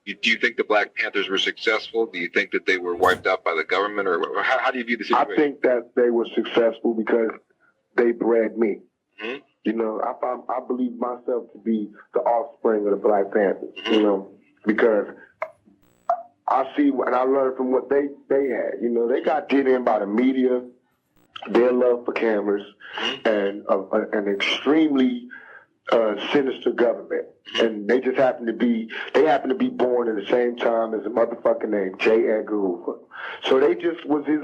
Do you think the Black Panthers were successful? Do you think that they were wiped out by the government, or how do you view the situation? I think that they were successful because they bred me. Mm-hmm. You know, I believe myself to be the offspring of the Black Panthers. Mm-hmm. You know, because I see and I learned from what they had. You know, they got did in by the media, their love for cameras, and an extremely sinister government. And they just happen to be born at the same time as a motherfucker named J. Edgar Hoover. So they just was his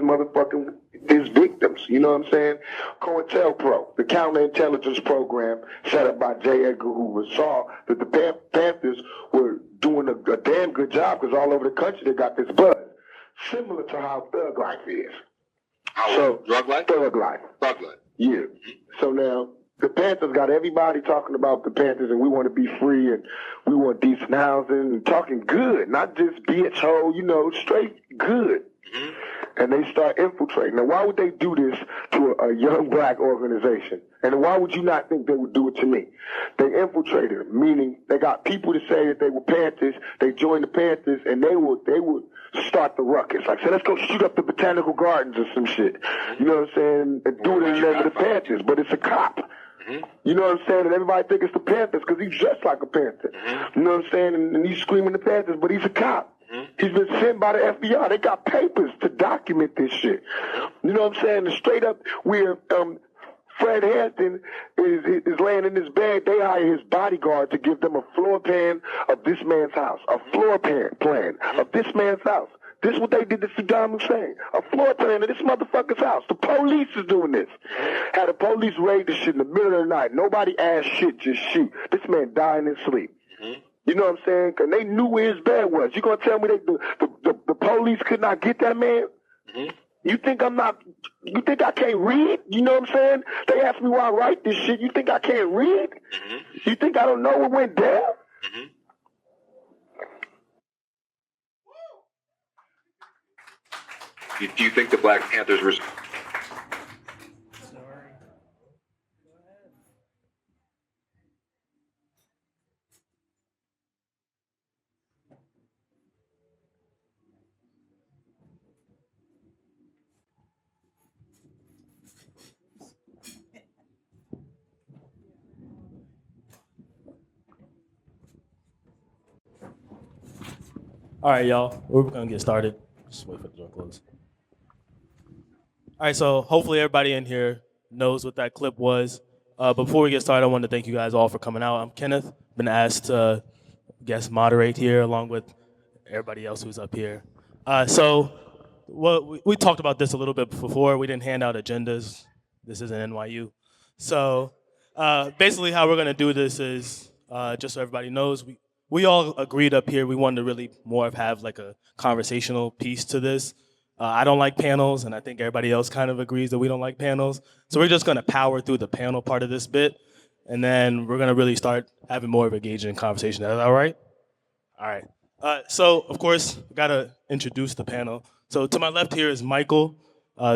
victims, you know what I'm saying? COINTELPRO, the counterintelligence program set up by J. Edgar Hoover, saw that the Panthers were doing a damn good job because all over the country they got this buzz. Similar to how thug life is. Drug life? Thug life. Thug life. Yeah. So now, the Panthers got everybody talking about the Panthers and we want to be free and we want decent housing and talking good, not just bitch hole, you know, straight good. Mm-hmm. And they start infiltrating. Now, why would they do this to a young black organization? And why would you not think they would do it to me? They infiltrated, meaning they got people to say that they were Panthers, they joined the Panthers, and they would start the ruckus. Like, say, let's go shoot up the botanical gardens or some shit. You know what I'm saying? And do it in the name of the Panthers, but it's a cop. Mm-hmm. You know what I'm saying? And everybody think it's the Panthers because he's dressed like a Panther. Mm-hmm. You know what I'm saying? And he's screaming the Panthers, but he's a cop. Mm-hmm. He's been sent by the FBI. They got papers to document this shit. You know what I'm saying? And straight up, where Fred Hampton is laying in his bed, they hire his bodyguard to give them a floor plan of this man's house. A floor plan of this man's house. This is what they did to Saddam Hussein. A floor plan of this motherfucker's house. The police is doing this. Had the police raid this shit in the middle of the night. Nobody asked shit, just shoot. This man dying in sleep. Mm-hmm. You know what I'm saying? And they knew where his bed was. You gonna tell me the police could not get that man? Mm-hmm. You think I can't read? You know what I'm saying? They asked me why I write this shit. You think I can't read? Mm-hmm. You think I don't know what went down? Mm-hmm. Do you think the Black Panthers were... All right, y'all, we're gonna get started. Just wait for the door to close. All right, so hopefully everybody in here knows what that clip was. Before we get started, I want to thank you guys all for coming out. I'm Kenneth, been asked to guest moderate here along with everybody else who's up here. So we talked about this a little bit before. We didn't hand out agendas. This isn't NYU. So basically how we're gonna do this is, just so everybody knows, we all agreed up here we wanted to really more of have like a conversational piece to this. I don't like panels, and I think everybody else kind of agrees that we don't like panels. So we're just gonna power through the panel part of this bit, and then we're gonna really start having more of an engaging conversation. Is that all right? All right. So of course, we gotta introduce the panel. So to my left here is Michael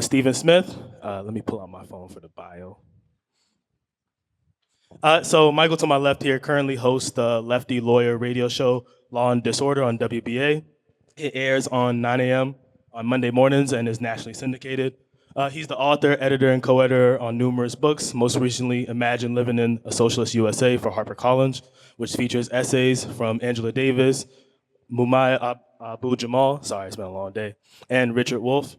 Stephen Smith. Let me pull out my phone for the bio. So Michael to my left here currently hosts the lefty lawyer radio show Law and Disorder on WBA. It airs on 9 a.m. on Monday mornings and is nationally syndicated. He's the author, editor, and co-editor on numerous books, most recently Imagine Living in a Socialist USA for HarperCollins, which features essays from Angela Davis, Mumai Abu Jamal, sorry, it's been a long day, and Richard Wolff.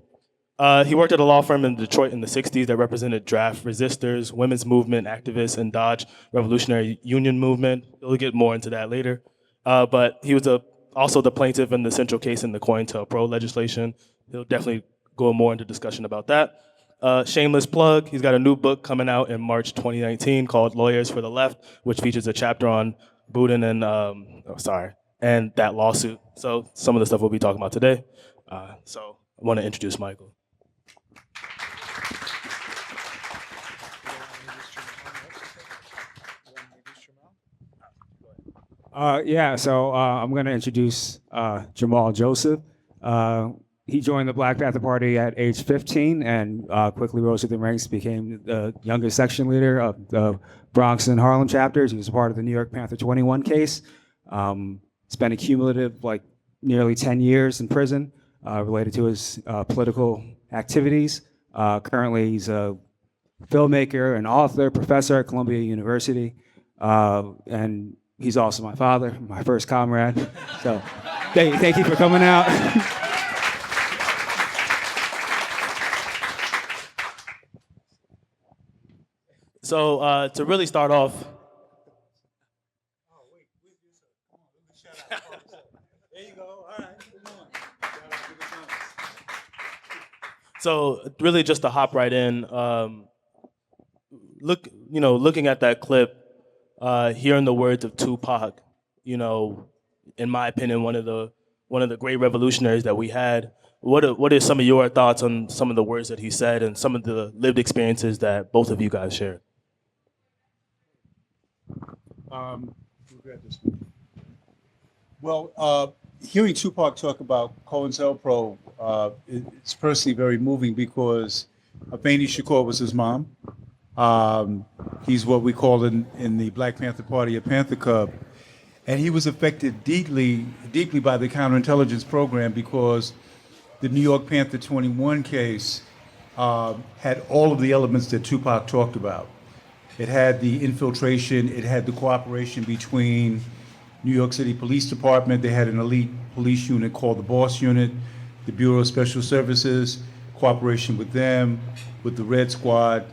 He worked at a law firm in Detroit in the 60s that represented draft resistors, women's movement activists, and Dodge Revolutionary Union movement. We'll get more into that later. But he was also the plaintiff in the central case in the COINTELPRO legislation. He'll definitely go more into discussion about that. Shameless plug, he's got a new book coming out in March 2019 called Lawyers for the Left, which features a chapter on Boudin and that lawsuit. So some of the stuff we'll be talking about today. So I want to introduce Michael. So I'm going to introduce Jamal Joseph. He joined the Black Panther Party at age 15 and quickly rose through the ranks, became the youngest section leader of the Bronx and Harlem chapters. He was a part of the New York Panther 21 case. spent a cumulative nearly 10 years in prison related to his political activities. Currently, he's a filmmaker, an author, professor at Columbia University, and he's also my father, my first comrade. So thank you for coming out. So to really start off, so really just to hop right in, looking at that clip, hearing the words of Tupac, in my opinion, one of the great revolutionaries that we had. What are some of your thoughts on some of the words that he said and some of the lived experiences that both of you guys shared? Well, hearing Tupac talk about COINTELPRO, it's personally very moving because Afeni Shakur was his mom. He's what we call in the Black Panther Party a Panther Cub. And he was affected deeply by the counterintelligence program because the New York Panther 21 case had all of the elements that Tupac talked about. It had the infiltration, it had the cooperation between New York City Police Department. They had an elite police unit called the Boss Unit, the Bureau of Special Services, cooperation with them, with the Red Squad,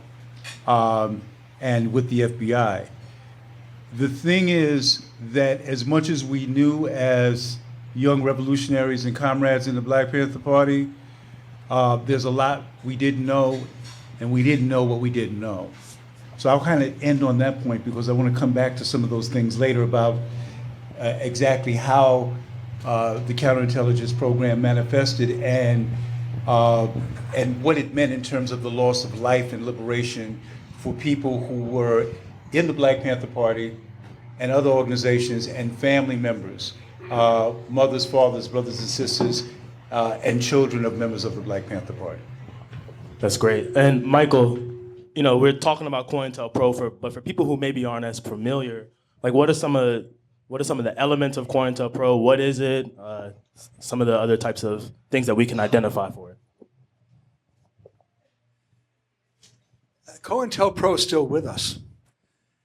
and with the FBI. The thing is that as much as we knew as young revolutionaries and comrades in the Black Panther Party, there's a lot we didn't know, and we didn't know what we didn't know. So I'll kind of end on that point because I want to come back to some of those things later about exactly how the counterintelligence program manifested and what it meant in terms of the loss of life and liberation for people who were in the Black Panther Party and other organizations and family members, mothers, fathers, brothers and sisters, and children of members of the Black Panther Party. That's great. And Michael, we're talking about COINTELPRO, but for people who maybe aren't as familiar, what are some of the elements of COINTELPRO? What is it? Some of the other types of things that we can identify for it. COINTELPRO is still with us.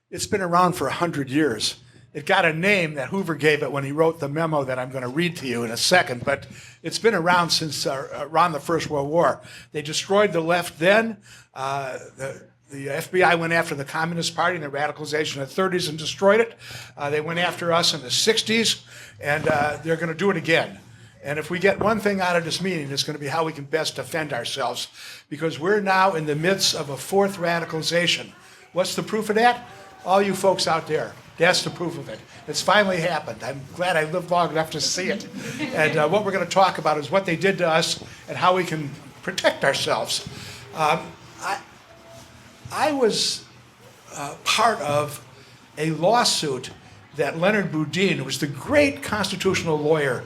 It's been around for 100 years. It got a name that Hoover gave it when he wrote the memo that I'm going to read to you in a second, but it's been around since around the First World War. They destroyed the left then. The FBI went after the Communist Party in the radicalization in the 30s and destroyed it. They went after us in the 60s, and they're going to do it again. And if we get one thing out of this meeting, it's going to be how we can best defend ourselves, because we're now in the midst of a fourth radicalization. What's the proof of that? All you folks out there. That's the proof of it. It's finally happened. I'm glad I lived long enough to see it. And what we're going to talk about is what they did to us and how we can protect ourselves. I was part of a lawsuit that Leonard Boudin, who was the great constitutional lawyer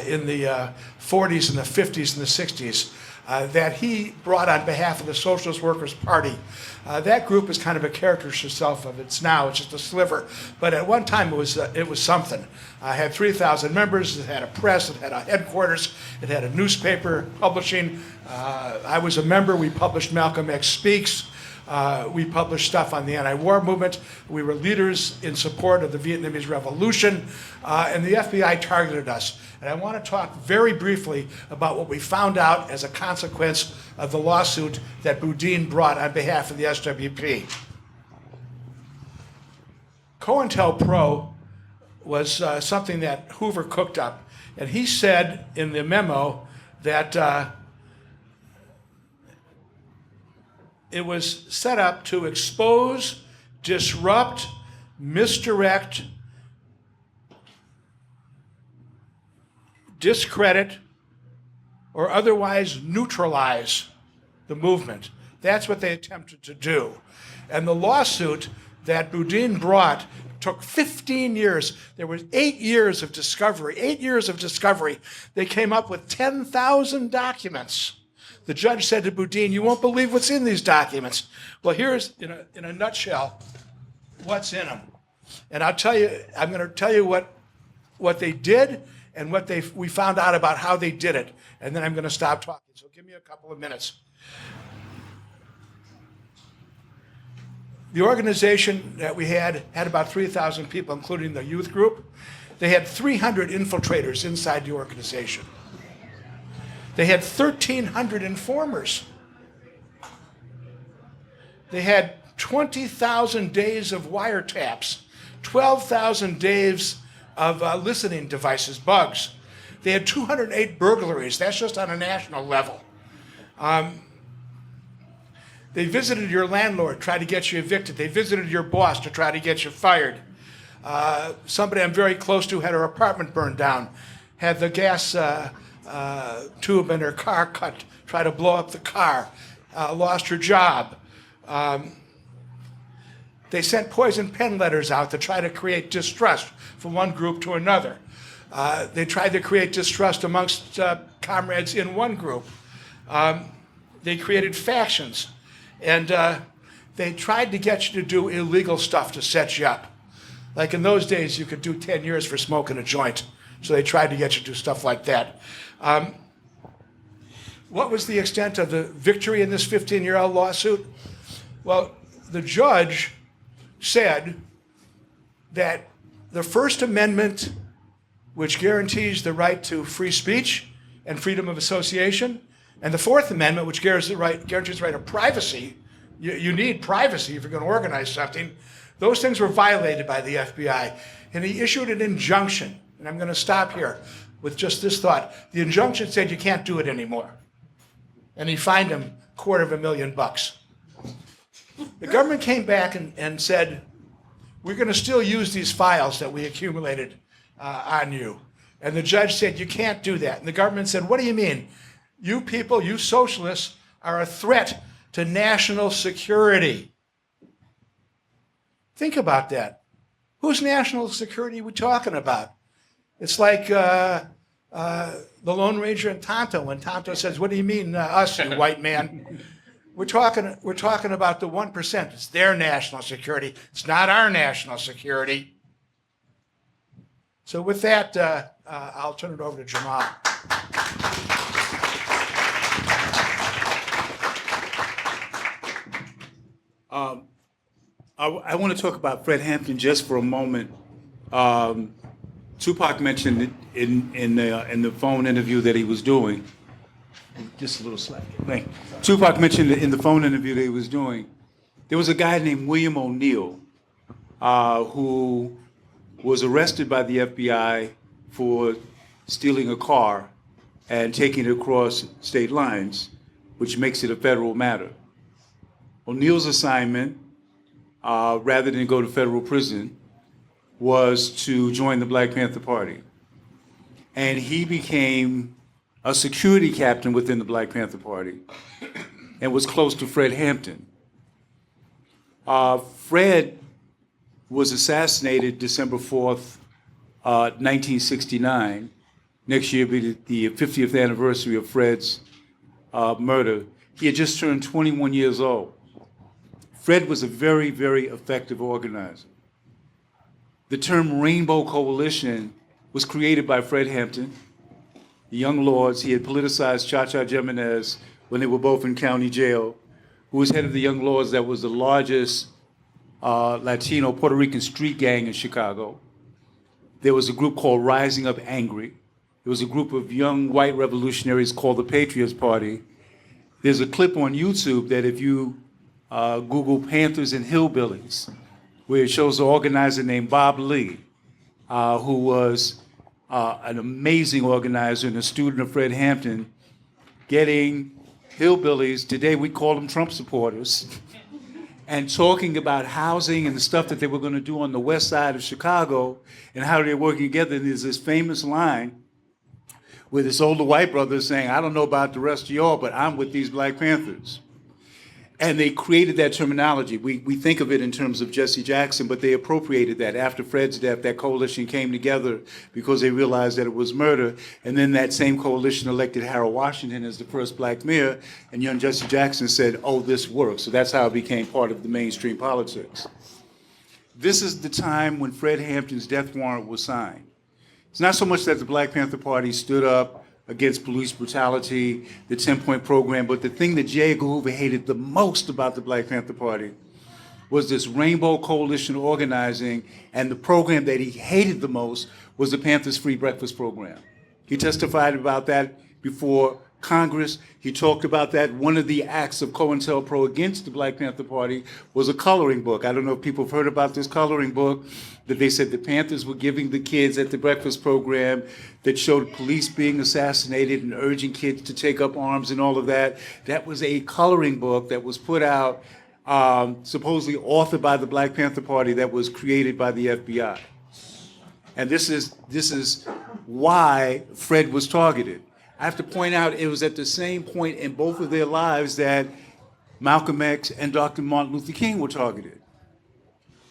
in the 40s and the 50s and the 60s, that he brought on behalf of the Socialist Workers' Party. That group is kind of a caricature itself of it's now. It's just a sliver. But at one time, it was something. It had 3,000 members. It had a press. It had a headquarters. It had a newspaper publishing. I was a member. We published Malcolm X Speaks. We published stuff on the anti-war movement. We were leaders in support of the Vietnamese Revolution, and the FBI targeted us. And I want to talk very briefly about what we found out as a consequence of the lawsuit that Boudin brought on behalf of the SWP. COINTELPRO was something that Hoover cooked up, and he said in the memo that it was set up to expose, disrupt, misdirect, discredit, or otherwise neutralize the movement. That's what they attempted to do. And the lawsuit that Boudin brought took 15 years. There was 8 years of discovery. 8 years of discovery. They came up with 10,000 documents. The judge said to Boudin, "You won't believe what's in these documents." Well, here's, in a nutshell, what's in them. And I'm going to tell you what what they did and we found out about how they did it. And then I'm going to stop talking. So give me a couple of minutes. The organization that we had about 3,000 people, including the youth group. They had 300 infiltrators inside the organization. They had 1,300 informers. They had 20,000 days of wiretaps, 12,000 days of listening devices, bugs. They had 208 burglaries. That's just on a national level. They visited your landlord, tried to get you evicted. They visited your boss to try to get you fired. Somebody I'm very close to had her apartment burned down, had the gas tube in her car cut, tried to blow up the car, lost her job. They sent poison pen letters out to try to create distrust from one group to another. They tried to create distrust amongst comrades in one group. They created factions. And they tried to get you to do illegal stuff to set you up. Like in those days, you could do 10 years for smoking a joint. So they tried to get you to do stuff like that. What was the extent of the victory in this 15-year-old lawsuit? Well, the judge said that the First Amendment, which guarantees the right to free speech and freedom of association, and the Fourth Amendment, which guarantees the right of privacy, you need privacy if you're going to organize something, those things were violated by the FBI. And he issued an injunction. And I'm going to stop here with just this thought. The injunction said you can't do it anymore. And he fined him $250,000. The government came back and said, we're going to still use these files that we accumulated on you. And the judge said, you can't do that. And the government said, what do you mean? You people, you socialists, are a threat to national security. Think about that. Whose national security are we talking about? It's like the Lone Ranger and Tonto when Tonto says, what do you mean, us, you white man? We're talking about the 1%. It's their national security. It's not our national security. So with that, I'll turn it over to Jamal. I want to talk about Fred Hampton just for a moment. Tupac mentioned it in the phone interview that he was doing. Just a little slack. Thank you. Tupac mentioned it in the phone interview that he was doing. There was a guy named William O'Neill who was arrested by the FBI for stealing a car and taking it across state lines, which makes it a federal matter. O'Neill's assignment, rather than go to federal prison, was to join the Black Panther Party. And he became a security captain within the Black Panther Party and was close to Fred Hampton. Fred was assassinated December 4th, 1969. Next year will be the 50th anniversary of Fred's murder. He had just turned 21 years old. Fred was a very, very effective organizer. The term Rainbow Coalition was created by Fred Hampton, the Young Lords. He had politicized Cha-Cha Jimenez when they were both in county jail, who was head of the Young Lords that was the largest Latino Puerto Rican street gang in Chicago. There was a group called Rising Up Angry. There was a group of young white revolutionaries called the Patriots Party. There's a clip on YouTube that if you Google Panthers and Hillbillies, where it shows an organizer named Bob Lee, who was an amazing organizer and a student of Fred Hampton, getting hillbillies, today we call them Trump supporters, and talking about housing and the stuff that they were going to do on the west side of Chicago and how they're working together. And there's this famous line with this older white brother saying, I don't know about the rest of y'all, but I'm with these Black Panthers. And they created that terminology. We think of it in terms of Jesse Jackson, but they appropriated that. After Fred's death, that coalition came together because they realized that it was murder. And then that same coalition elected Harold Washington as the first black mayor, and young Jesse Jackson said, oh, this works. So that's how it became part of the mainstream politics. This is the time when Fred Hampton's death warrant was signed. It's not so much that the Black Panther Party stood up against police brutality, the 10-point program, but the thing that J. Edgar Hoover hated the most about the Black Panther Party was this Rainbow Coalition organizing, and the program that he hated the most was the Panthers Free Breakfast Program. He testified about that before Congress. He talked about that. One of the acts of COINTELPRO against the Black Panther Party was a coloring book. I don't know if people have heard about this coloring book, that they said the Panthers were giving the kids at the breakfast program that showed police being assassinated and urging kids to take up arms and all of that. That was a coloring book that was put out, supposedly authored by the Black Panther Party, that was created by the FBI. And this is why Fred was targeted. I have to point out, it was at the same point in both of their lives that Malcolm X and Dr. Martin Luther King were targeted.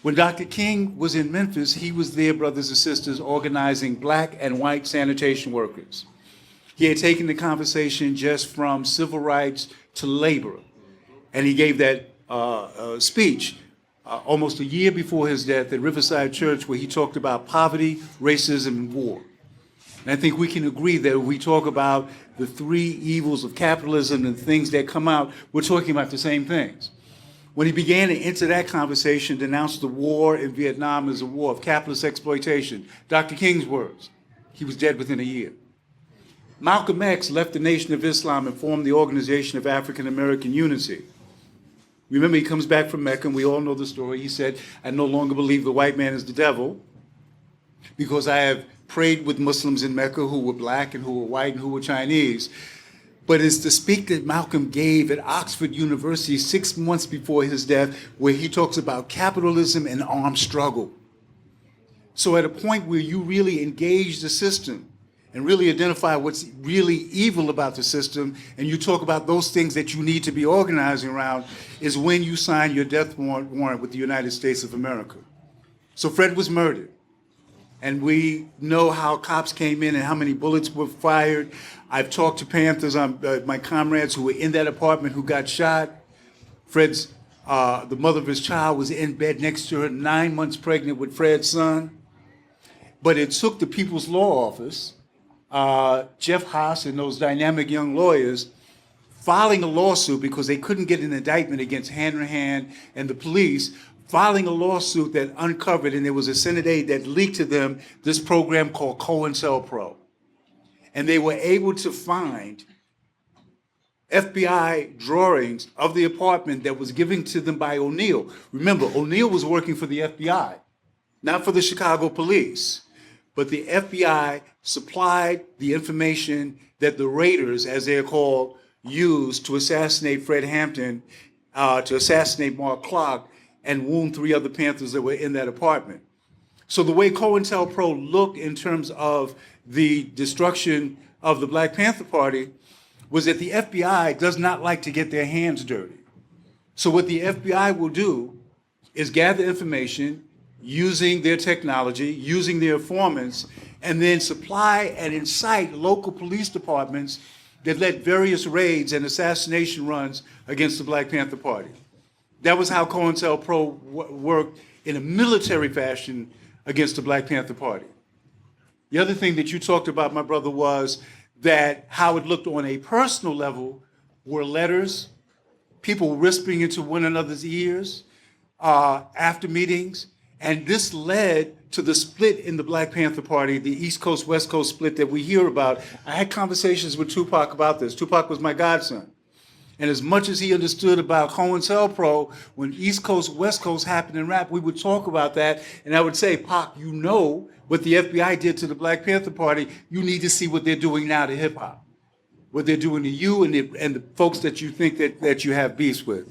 When Dr. King was in Memphis, he was there, brothers and sisters, organizing black and white sanitation workers. He had taken the conversation just from civil rights to labor. And he gave that speech almost a year before his death at Riverside Church, where he talked about poverty, racism, and war. And I think we can agree that when we talk about the three evils of capitalism and things that come out, we're talking about the same things. When he began to enter that conversation, denounced the war in Vietnam as a war of capitalist exploitation, Dr. King's words, he was dead within a year. Malcolm X left the Nation of Islam and formed the Organization of African American Unity. Remember, he comes back from Mecca, and we all know the story. He said, I no longer believe the white man is the devil, because I have prayed with Muslims in Mecca who were black and who were white and who were Chinese. But it's the speak that Malcolm gave at Oxford University 6 months before his death, where he talks about capitalism and armed struggle. So at a point where you really engage the system and really identify what's really evil about the system, and you talk about those things that you need to be organizing around, is when you sign your death warrant with the United States of America. So Fred was murdered. And we know how cops came in and how many bullets were fired. I've talked to Panthers, my comrades who were in that apartment who got shot. Fred's, the mother of his child was in bed next to her, 9 months pregnant with Fred's son. But it took the People's Law Office, Jeff Haas and those dynamic young lawyers, filing a lawsuit because they couldn't get an indictment against Hanrahan and the police, filing a lawsuit that uncovered, and there was a Senate aide that leaked to them this program called COINTELPRO. And they were able to find FBI drawings of the apartment that was given to them by O'Neill. Remember, O'Neill was working for the FBI, not for the Chicago police. But the FBI supplied the information that the Raiders, as they're called, used to assassinate Fred Hampton, to assassinate Mark Clark, and wound 3 other Panthers that were in that apartment. So the way COINTELPRO looked in terms of the destruction of the Black Panther Party was that the FBI does not like to get their hands dirty. So what the FBI will do is gather information using their technology, using their informants, and then supply and incite local police departments that led various raids and assassination runs against the Black Panther Party. That was how COINTELPRO worked in a military fashion against the Black Panther Party. The other thing that you talked about, my brother, was that how it looked on a personal level were letters, people whispering into one another's ears after meetings, and this led to the split in the Black Panther Party, the East Coast, West Coast split that we hear about. I had conversations with Tupac about this. Tupac was my godson. And as much as he understood about COINTELPRO, when East Coast, West Coast happened in rap, we would talk about that. And I would say, Pac, you know what the FBI did to the Black Panther Party. You need to see what they're doing now to hip hop, what they're doing to you and the folks that you think that you have beefs with.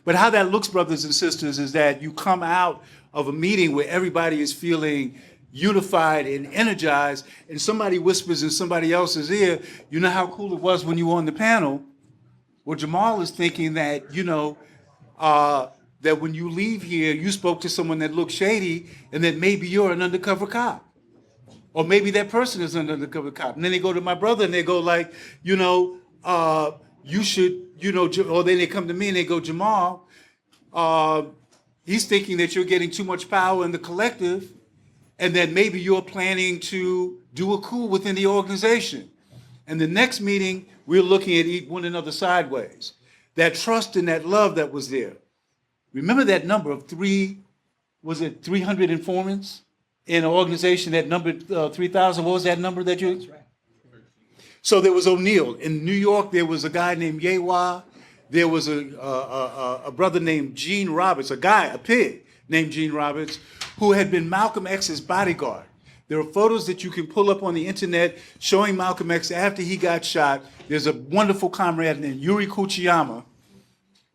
But how that looks, brothers and sisters, is that you come out of a meeting where everybody is feeling unified and energized, and somebody whispers in somebody else's ear, you know how cool it was when you were on the panel? Well, Jamal is thinking that, that when you leave here, you spoke to someone that looked shady, and that maybe you're an undercover cop. Or maybe that person is an undercover cop. And then they go to my brother and they go like, you should, or then they come to me and they go, Jamal, he's thinking that you're getting too much power in the collective, and that maybe you're planning to do a coup within the organization. And the next meeting, we're looking at one another sideways. That trust and that love that was there. Remember that number of 300 informants in an organization that numbered 3,000? What was that number that you? That's right. So there was O'Neill. In New York, there was a guy named Yewa. There was a brother named Gene Roberts, a pig named Gene Roberts, who had been Malcolm X's bodyguard. There are photos that you can pull up on the internet showing Malcolm X after he got shot. There's a wonderful comrade named Yuri Kuchiyama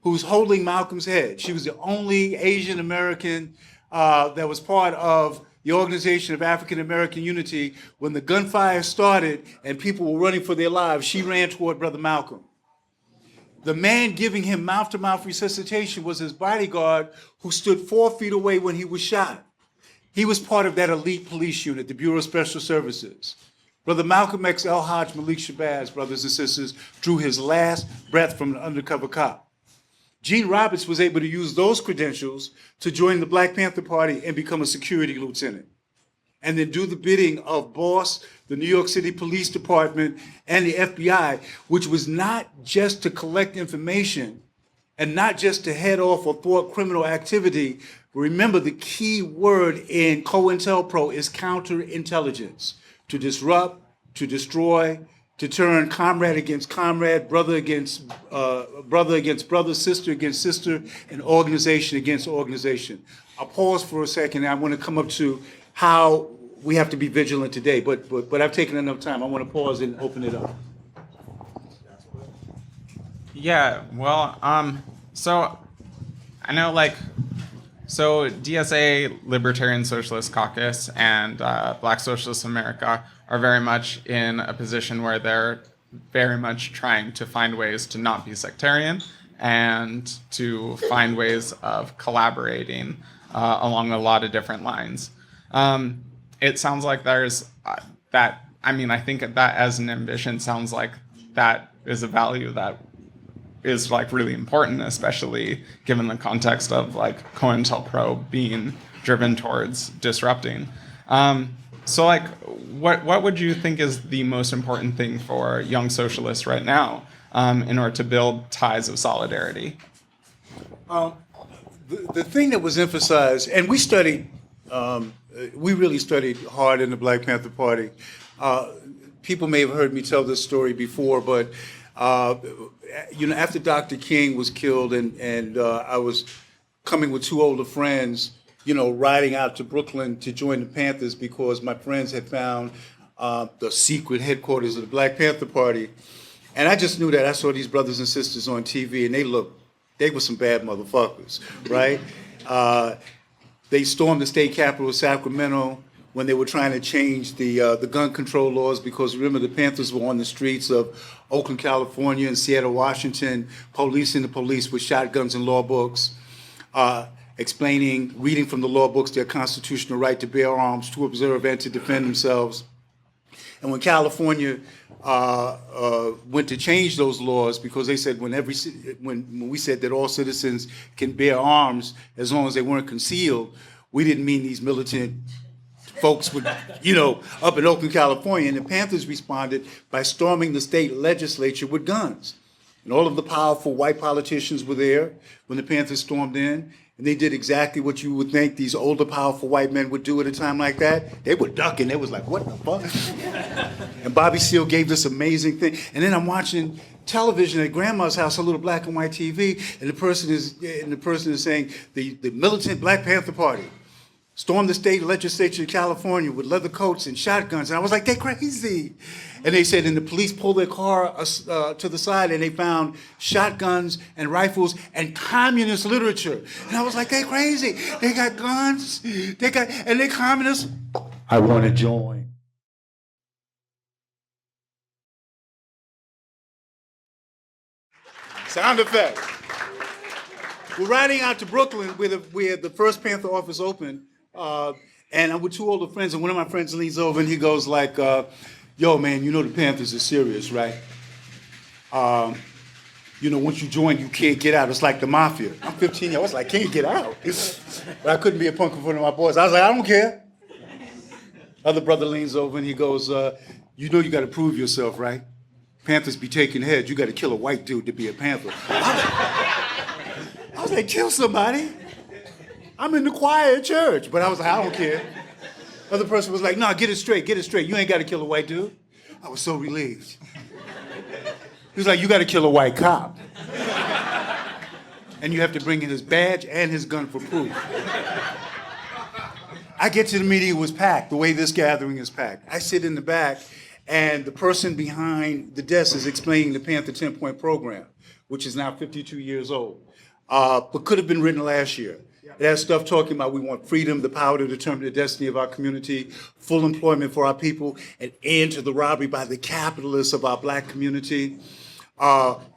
who's holding Malcolm's head. She was the only Asian American that was part of the Organization of African American Unity. When the gunfire started and people were running for their lives, she ran toward Brother Malcolm. The man giving him mouth-to-mouth resuscitation was his bodyguard, who stood 4 feet away when he was shot. He was part of that elite police unit, the Bureau of Special Services. Brother Malcolm X, El Hajj, Malik Shabazz, brothers and sisters, drew his last breath from an undercover cop. Gene Roberts was able to use those credentials to join the Black Panther Party and become a security lieutenant, and then do the bidding of BOSS, the New York City Police Department, and the FBI, which was not just to collect information and not just to head off or thwart criminal activity. Remember, the key word in COINTELPRO is counterintelligence: to disrupt, to destroy, to turn comrade against comrade, brother against brother, sister against sister, and organization against organization. I'll pause for a second. I want to come up to how we have to be vigilant today, but I've taken enough time. I want to pause and open it up. Yeah, well, so I know, so DSA, Libertarian Socialist Caucus, and Black Socialists of America are very much in a position where they're very much trying to find ways to not be sectarian and to find ways of collaborating along a lot of different lines. It sounds like there's that, I think that as an ambition sounds like that is a value that is really important, especially given the context of COINTELPRO being driven towards disrupting. So what would you think is the most important thing for young socialists right now in order to build ties of solidarity? The thing that was emphasized, and we really studied hard in the Black Panther Party. People may have heard me tell this story before, but after Dr. King was killed, and I was coming with two older friends, riding out to Brooklyn to join the Panthers because my friends had found the secret headquarters of the Black Panther Party. And I just knew that. I saw these brothers and sisters on TV, and they were some bad motherfuckers, right? They stormed the state capitol of Sacramento when they were trying to change the gun control laws, because remember, the Panthers were on the streets of Oakland, California, and Seattle, Washington, policing the police with shotguns and law books, reading from the law books their constitutional right to bear arms, to observe, and to defend themselves. And when California went to change those laws, because they said when we said that all citizens can bear arms as long as they weren't concealed, we didn't mean these militant folks would, up in Oakland, California. And the Panthers responded by storming the state legislature with guns. And all of the powerful white politicians were there when the Panthers stormed in. And they did exactly what you would think these older, powerful white men would do at a time like that. They were ducking. They was like, what the fuck? And Bobby Seale gave this amazing thing. And then I'm watching television at grandma's house, a little black and white TV, and the person is saying the militant Black Panther Party stormed the state legislature of California with leather coats and shotguns. And I was like, they're crazy. And they said, and the police pulled their car to the side, and they found shotguns and rifles and communist literature. And I was like, they're crazy. They got guns, and they're communists. I want to join. Sound effect. We're riding out to Brooklyn where the first Panther office opened, and I'm with two older friends, and one of my friends leans over and he goes like, yo, man, the Panthers are serious, right? Once you join, you can't get out. It's like the mafia. I'm 15 years old. I was like, can't get out. But I couldn't be a punk in front of my boys. I was like, I don't care. Other brother leans over and he goes, you know you got to prove yourself, right? Panthers be taking heads. You got to kill a white dude to be a Panther. I was like, kill somebody. I'm in the choir at church. But I was like, I don't care. Other person was like, no, get it straight, get it straight. You ain't got to kill a white dude. I was so relieved. He was like, you got to kill a white cop. And you have to bring in his badge and his gun for proof. I get to the meeting, it was packed, the way this gathering is packed. I sit in the back, and the person behind the desk is explaining the Panther 10-point program, which is now 52 years old, but could have been written last year. It has stuff talking about we want freedom, the power to determine the destiny of our community, full employment for our people, an end to the robbery by the capitalists of our black community.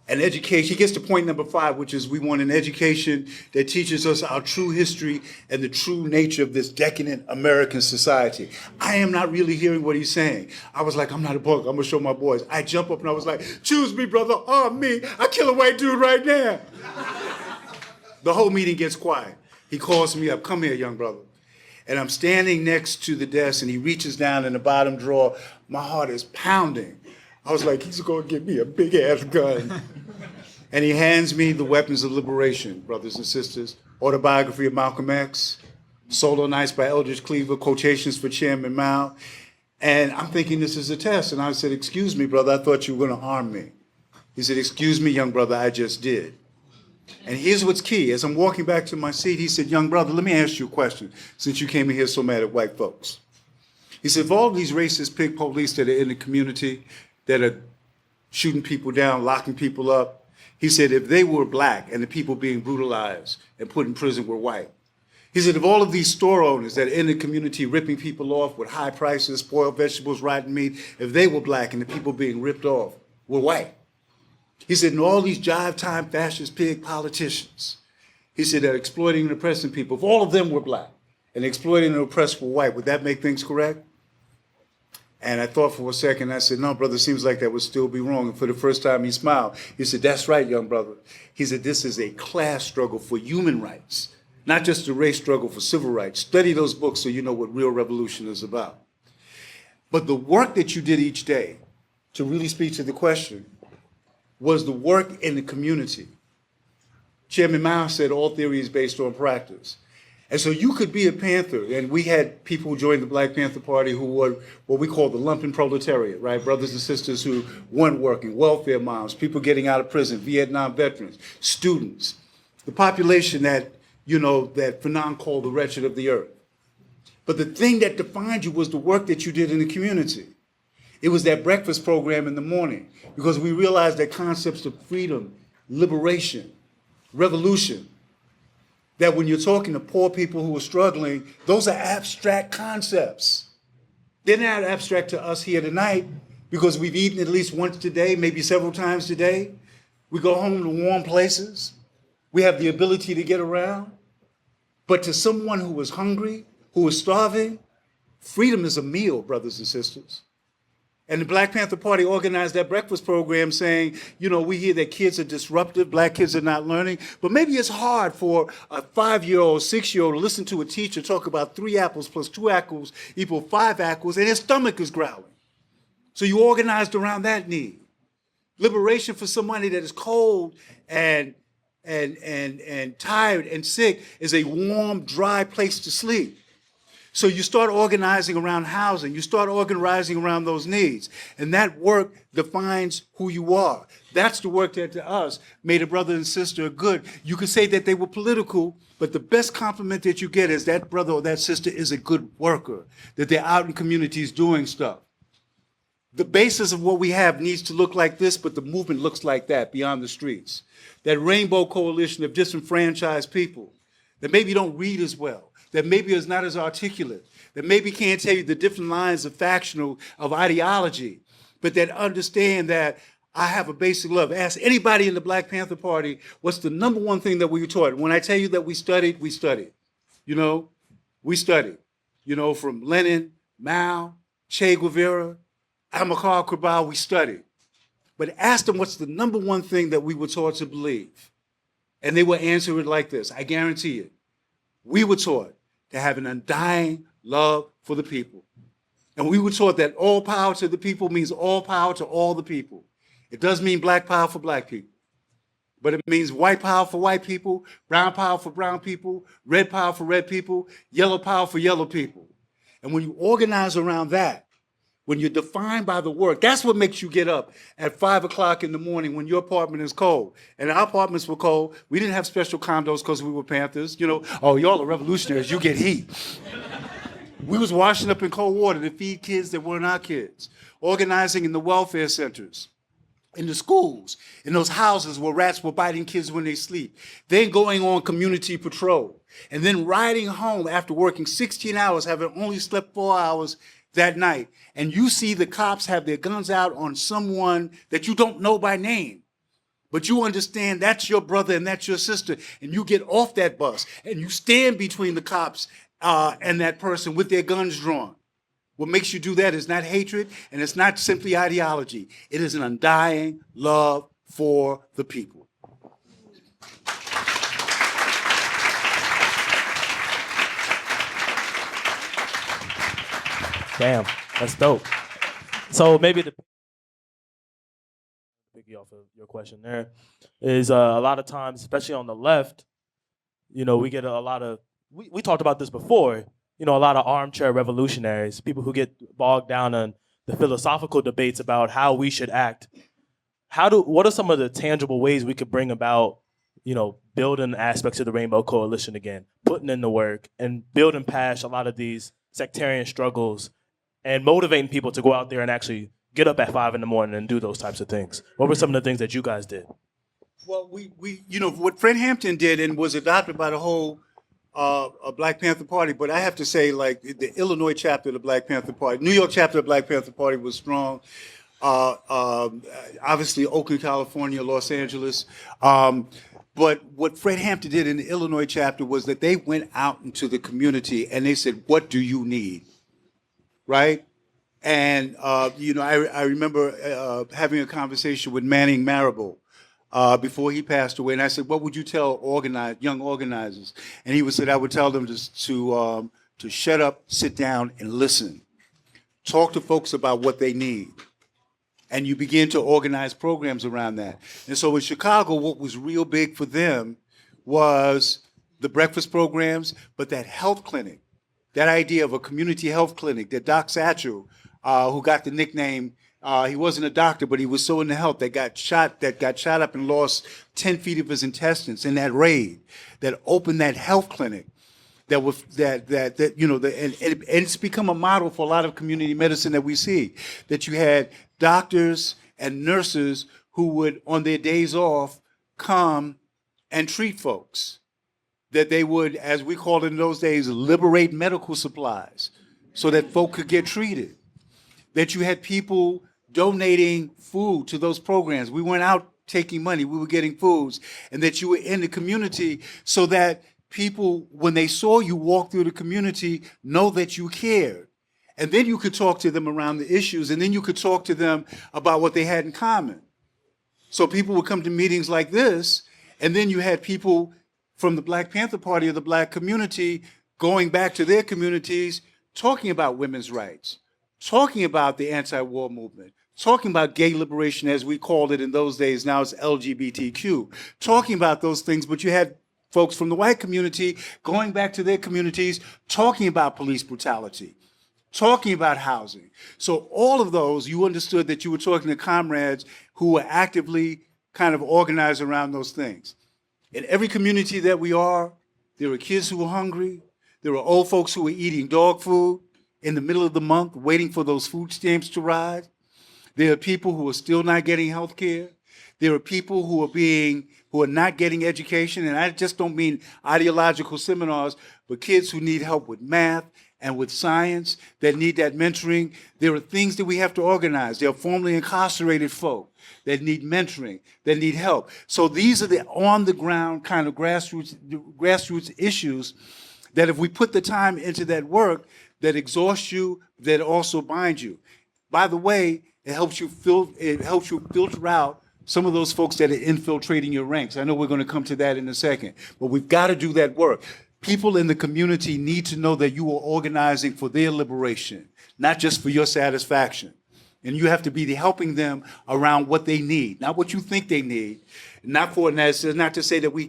An education, he gets to point number 5, which is we want an education that teaches us our true history and the true nature of this decadent American society. I am not really hearing what he's saying. I was like, I'm not a punk, I'm gonna show my boys. I jump up and I was like, choose me, brother, me. I kill a white dude right now. The whole meeting gets quiet. He calls me up, come here, young brother. And I'm standing next to the desk and he reaches down in the bottom drawer. My heart is pounding. I was like, he's gonna give me a big ass gun. And he hands me The Weapons of Liberation, brothers and sisters, autobiography of Malcolm X, Solo Nights by Eldridge Cleaver, quotations for Chairman Mao. And I'm thinking this is a test. And I said, excuse me, brother, I thought you were gonna harm me. He said, excuse me, young brother, I just did. And here's what's key. As I'm walking back to my seat, he said, young brother, let me ask you a question, since you came in here so mad at white folks. He said, if all these racist pig police that are in the community, that are shooting people down, locking people up, he said, if they were black and the people being brutalized and put in prison were white. He said, if all of these store owners that are in the community ripping people off with high prices, spoiled vegetables, rotten meat, if they were black and the people being ripped off were white. He said, and all these jive-time fascist pig politicians, he said, they're exploiting and oppressing people. If all of them were black and exploiting and oppressed were white, would that make things correct? And I thought for a second, I said, no, brother, seems like that would still be wrong. And for the first time, he smiled. He said, that's right, young brother. He said, this is a class struggle for human rights, not just a race struggle for civil rights. Study those books so you know what real revolution is about. But the work that you did each day, to really speak to the question, was the work in the community. Chairman Mao said all theory is based on practice. And so you could be a Panther, and we had people who joined the Black Panther Party who were what we call the lumpen proletariat, right? Brothers and sisters who weren't working, welfare moms, people getting out of prison, Vietnam veterans, students, the population that, that Fanon called the wretched of the earth. But the thing that defined you was the work that you did in the community. It was that breakfast program in the morning, because we realized that concepts of freedom, liberation, revolution, that when you're talking to poor people who are struggling, those are abstract concepts. They're not abstract to us here tonight because we've eaten at least once today, maybe several times today. We go home to warm places. We have the ability to get around. But to someone who is hungry, who is starving, freedom is a meal, brothers and sisters. And the Black Panther Party organized that breakfast program saying, we hear that kids are disruptive, black kids are not learning, but maybe it's hard for a 5-year-old, 6-year-old to listen to a teacher talk about 3 apples plus 2 apples equal 5 apples, and his stomach is growling. So you organized around that need. Liberation for somebody that is cold and tired and sick is a warm, dry place to sleep. So you start organizing around housing, you start organizing around those needs, and that work defines who you are. That's the work that to us made a brother and sister good. You could say that they were political, but the best compliment that you get is that brother or that sister is a good worker, that they're out in communities doing stuff. The basis of what we have needs to look like this, but the movement looks like that beyond the streets. That rainbow coalition of disenfranchised people that maybe don't read as well, that maybe is not as articulate, that maybe can't tell you the different lines of factional, of ideology, but that understand that I have a basic love. Ask anybody in the Black Panther Party, what's the number one thing that we were taught? When I tell you that we studied, we studied. We studied. From Lenin, Mao, Che Guevara, Amilcar Cabral, we studied. But ask them what's the number one thing that we were taught to believe. And they will answer it like this, I guarantee it. We were taught to have an undying love for the people. And we were taught that all power to the people means all power to all the people. It does mean black power for black people, but it means white power for white people, brown power for brown people, red power for red people, yellow power for yellow people. And when you organize around that, when you're defined by the work, that's what makes you get up at 5 o'clock in the morning when your apartment is cold. And our apartments were cold. We didn't have special condos because we were Panthers. You know, oh, y'all are revolutionaries, you get heat. We was washing up in cold water to feed kids that weren't our kids, organizing in the welfare centers, in the schools, in those houses where rats were biting kids when they sleep, then going on community patrol, and then riding home after working 16 hours, having only slept 4 hours that night. And you see the cops have their guns out on someone that you don't know by name, but you understand that's your brother and that's your sister, and you get off that bus and you stand between the cops and that person with their guns drawn. What makes you do that is not hatred, and it's not simply ideology. It is an undying love for the people. Damn, that's dope. So maybe the piggy off of your question there is a lot of times, especially on the left, you know, we get a lot of, we talked about this before, you know, a lot of armchair revolutionaries, people who get bogged down in the philosophical debates about how we should act. What are some of the tangible ways we could bring about, you know, building aspects of the Rainbow Coalition again, putting in the work and building past a lot of these sectarian struggles and motivating people to go out there and actually get up at 5 a.m. and do those types of things? What were some of the things that you guys did? Well, we you know, what Fred Hampton did and was adopted by the whole Black Panther Party, but I have to say, like, the Illinois chapter of the Black Panther Party, New York chapter of the Black Panther Party was strong. Obviously, Oakland, California, Los Angeles. But what Fred Hampton did in the Illinois chapter was that they went out into the community and they said, what do you need? Right? And, you know, I remember having a conversation with Manning Marable before he passed away. And I said, what would you tell young organizers? And he said, I would tell them to shut up, sit down, and listen. Talk to folks about what they need. And you begin to organize programs around that. And so in Chicago, what was real big for them was the breakfast programs, but that health clinic, that idea of a community health clinic that Doc Satchel, who got the nickname, he wasn't a doctor, but he was so into health, that got shot up and lost 10 feet of his intestines in that raid, that opened that health clinic. That you know, and it's become a model for a lot of community medicine that we see, that you had doctors and nurses who would, on their days off, come and treat folks. That they would, as we called it in those days, liberate medical supplies so that folk could get treated. That you had people donating food to those programs. We weren't out taking money, we were getting foods, and that you were in the community so that people, when they saw you walk through the community, know that you cared. And then you could talk to them around the issues, and then you could talk to them about what they had in common. So people would come to meetings like this, and then you had people from the Black Panther Party or the Black community going back to their communities, talking about women's rights, talking about the anti-war movement, talking about gay liberation as we called it in those days, now it's LGBTQ, talking about those things, but you had folks from the white community going back to their communities, talking about police brutality, talking about housing. So all of those, you understood that you were talking to comrades who were actively kind of organized around those things. In every community that we are, there are kids who are hungry. There are old folks who are eating dog food in the middle of the month, waiting for those food stamps to rise. There are people who are still not getting health care. There are people who are not getting education, and I just don't mean ideological seminars, but kids who need help with math and with science, that need that mentoring. There are things that we have to organize. There are formerly incarcerated folk that need mentoring, that need help. So these are the on-the-ground kind of grassroots issues that if we put the time into that work, that exhausts you, that also binds you. By the way, it helps you filter out some of those folks that are infiltrating your ranks. I know we're going to come to that in a second, but we've got to do that work. People in the community need to know that you are organizing for their liberation, not just for your satisfaction. And you have to be helping them around what they need, not what you think they need. Not for, and that's not to say that we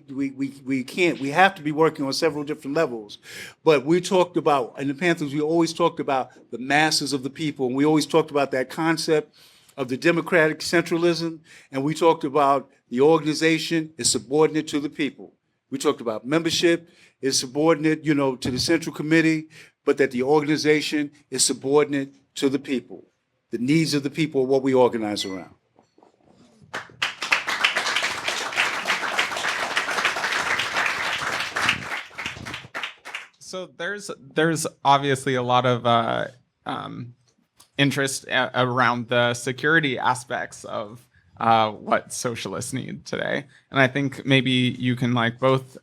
can't. We have to be working on several different levels. But we talked about, in the Panthers, we always talked about the masses of the people. And we always talked about that concept of the democratic centralism. And we talked about the organization is subordinate to the people. We talked about membership is subordinate, to the central committee, but that the organization is subordinate to the people. The needs of the people are what we organize around. So there's obviously a lot of interest around the security aspects of what socialists need today, and I think maybe you can both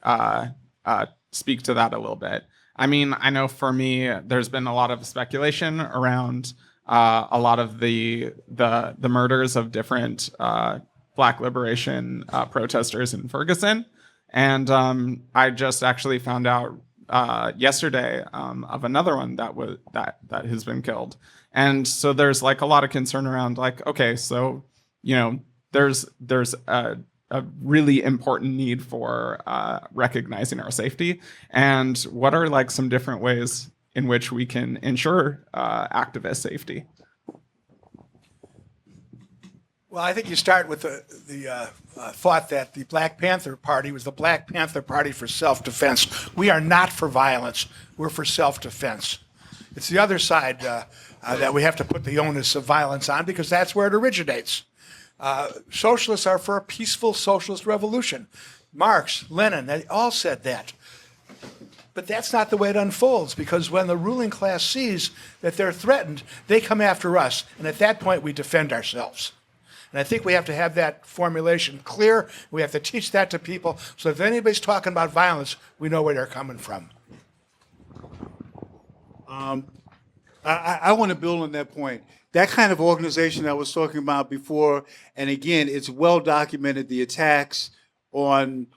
speak to that a little bit. I mean, I know for me, there's been a lot of speculation around a lot of the murders of different Black liberation protesters in Ferguson, and I just actually found out yesterday of another one that has been killed, and so there's a lot of concern around okay, so there's a really important need for recognizing our safety, and what are some different ways in which we can ensure activist safety? Well, I think you start with the thought that the Black Panther Party was the Black Panther Party for self-defense. We are not for violence. We're for self-defense. It's the other side that we have to put the onus of violence on, because that's where it originates. Socialists are for a peaceful socialist revolution. Marx, Lenin, they all said that. But that's not the way it unfolds, because when the ruling class sees that they're threatened, they come after us. And at that point, we defend ourselves. And I think we have to have that formulation clear. We have to teach that to people, so if anybody's talking about violence, we know where they're coming from. I want to build on that point. That kind of organization I was talking about before, and again, it's well documented, the attacks on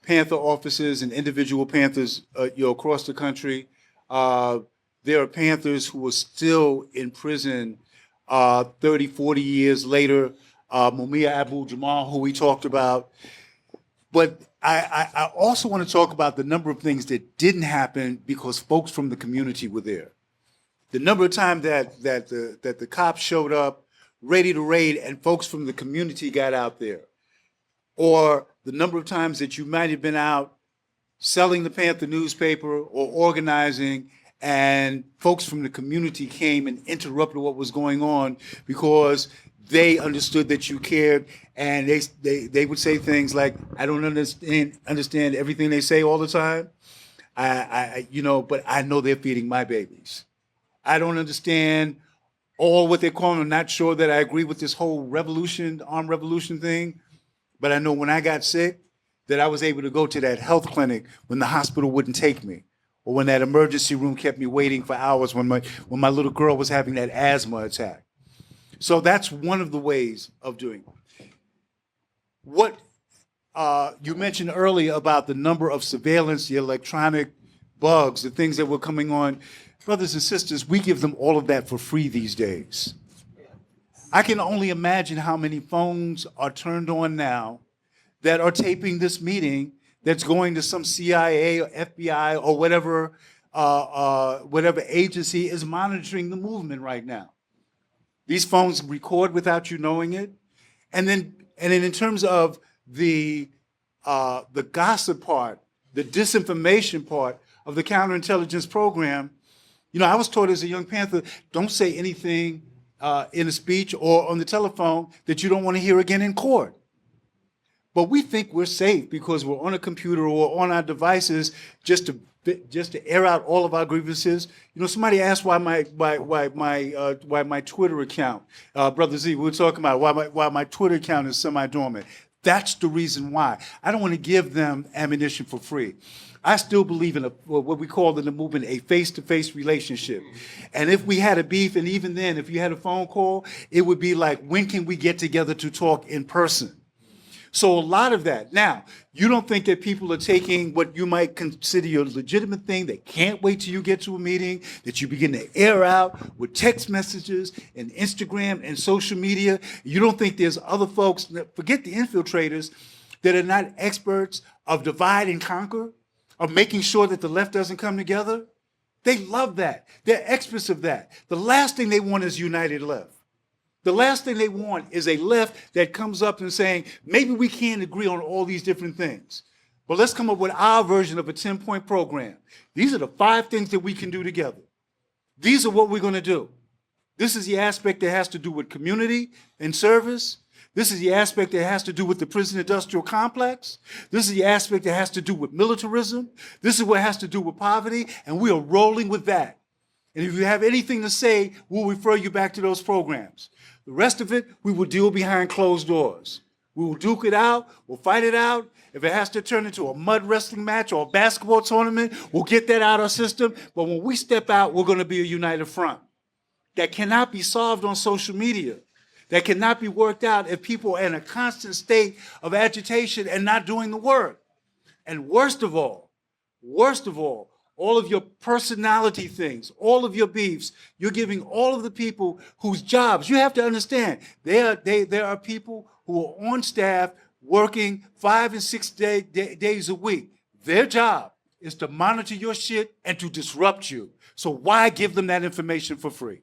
Panther offices and individual Panthers across the country. There are Panthers who are still in prison 30, 40 years later. Mumia Abu-Jamal, who we talked about. But I also want to talk about the number of things that didn't happen because folks from the community were there. The number of times that the cops showed up ready to raid and folks from the community got out there. Or the number of times that you might have been out selling the Panther newspaper or organizing, and folks from the community came and interrupted what was going on because they understood that you cared, and they would say things like, "I don't understand everything they say all the time. But I know they're feeding my babies. I don't understand all what they're calling. I'm not sure that I agree with this whole armed revolution thing, but I know when I got sick that I was able to go to that health clinic when the hospital wouldn't take me, or when that emergency room kept me waiting for hours when my little girl was having that asthma attack." So that's one of the ways of doing it. What you mentioned earlier about the number of surveillance, the electronic bugs, the things that were coming on, brothers and sisters, we give them all of that for free these days. I can only imagine how many phones are turned on now that are taping this meeting that's going to some CIA or FBI or whatever agency is monitoring the movement right now. These phones record without you knowing it. And then in terms of the gossip part, the disinformation part of the counterintelligence program, I was taught as a young Panther, don't say anything in a speech or on the telephone that you don't want to hear again in court. But we think we're safe because we're on a computer or on our devices just to air out all of our grievances. Somebody asked why my Twitter account, Brother Z, we were talking about why my Twitter account is semi-dormant. That's the reason why. I don't want to give them ammunition for free. I still believe in what we call in the movement a face-to-face relationship. And if we had a beef, and even then, if you had a phone call, it would be like, when can we get together to talk in person? So a lot of that. Now, you don't think that people are taking what you might consider your legitimate thing. They can't wait till you get to a meeting, that you begin to air out with text messages and Instagram and social media. You don't think there's other folks, forget the infiltrators, that are not experts of divide and conquer, of making sure that the left doesn't come together? They love that. They're experts of that. The last thing they want is united left. The last thing they want is a left that comes up and saying, maybe we can't agree on all these different things, but let's come up with our version of a 10-point program. These are the 5 things that we can do together. These are what we're going to do. This is the aspect that has to do with community and service. This is the aspect that has to do with the prison industrial complex. This is the aspect that has to do with militarism. This is what has to do with poverty, and we are rolling with that. And if you have anything to say, we'll refer you back to those programs. The rest of it, we will deal behind closed doors. We will duke it out, we'll fight it out. If it has to turn into a mud wrestling match or a basketball tournament, we'll get that out of our system. But when we step out, we're going to be a united front. That cannot be solved on social media. That cannot be worked out if people are in a constant state of agitation and not doing the work. And worst of all, all of your personality things, all of your beefs, you're giving all of the people whose jobs, you have to understand, there are people who are on staff working 5 and 6 days a week. Their job is to monitor your shit and to disrupt you. So why give them that information for free?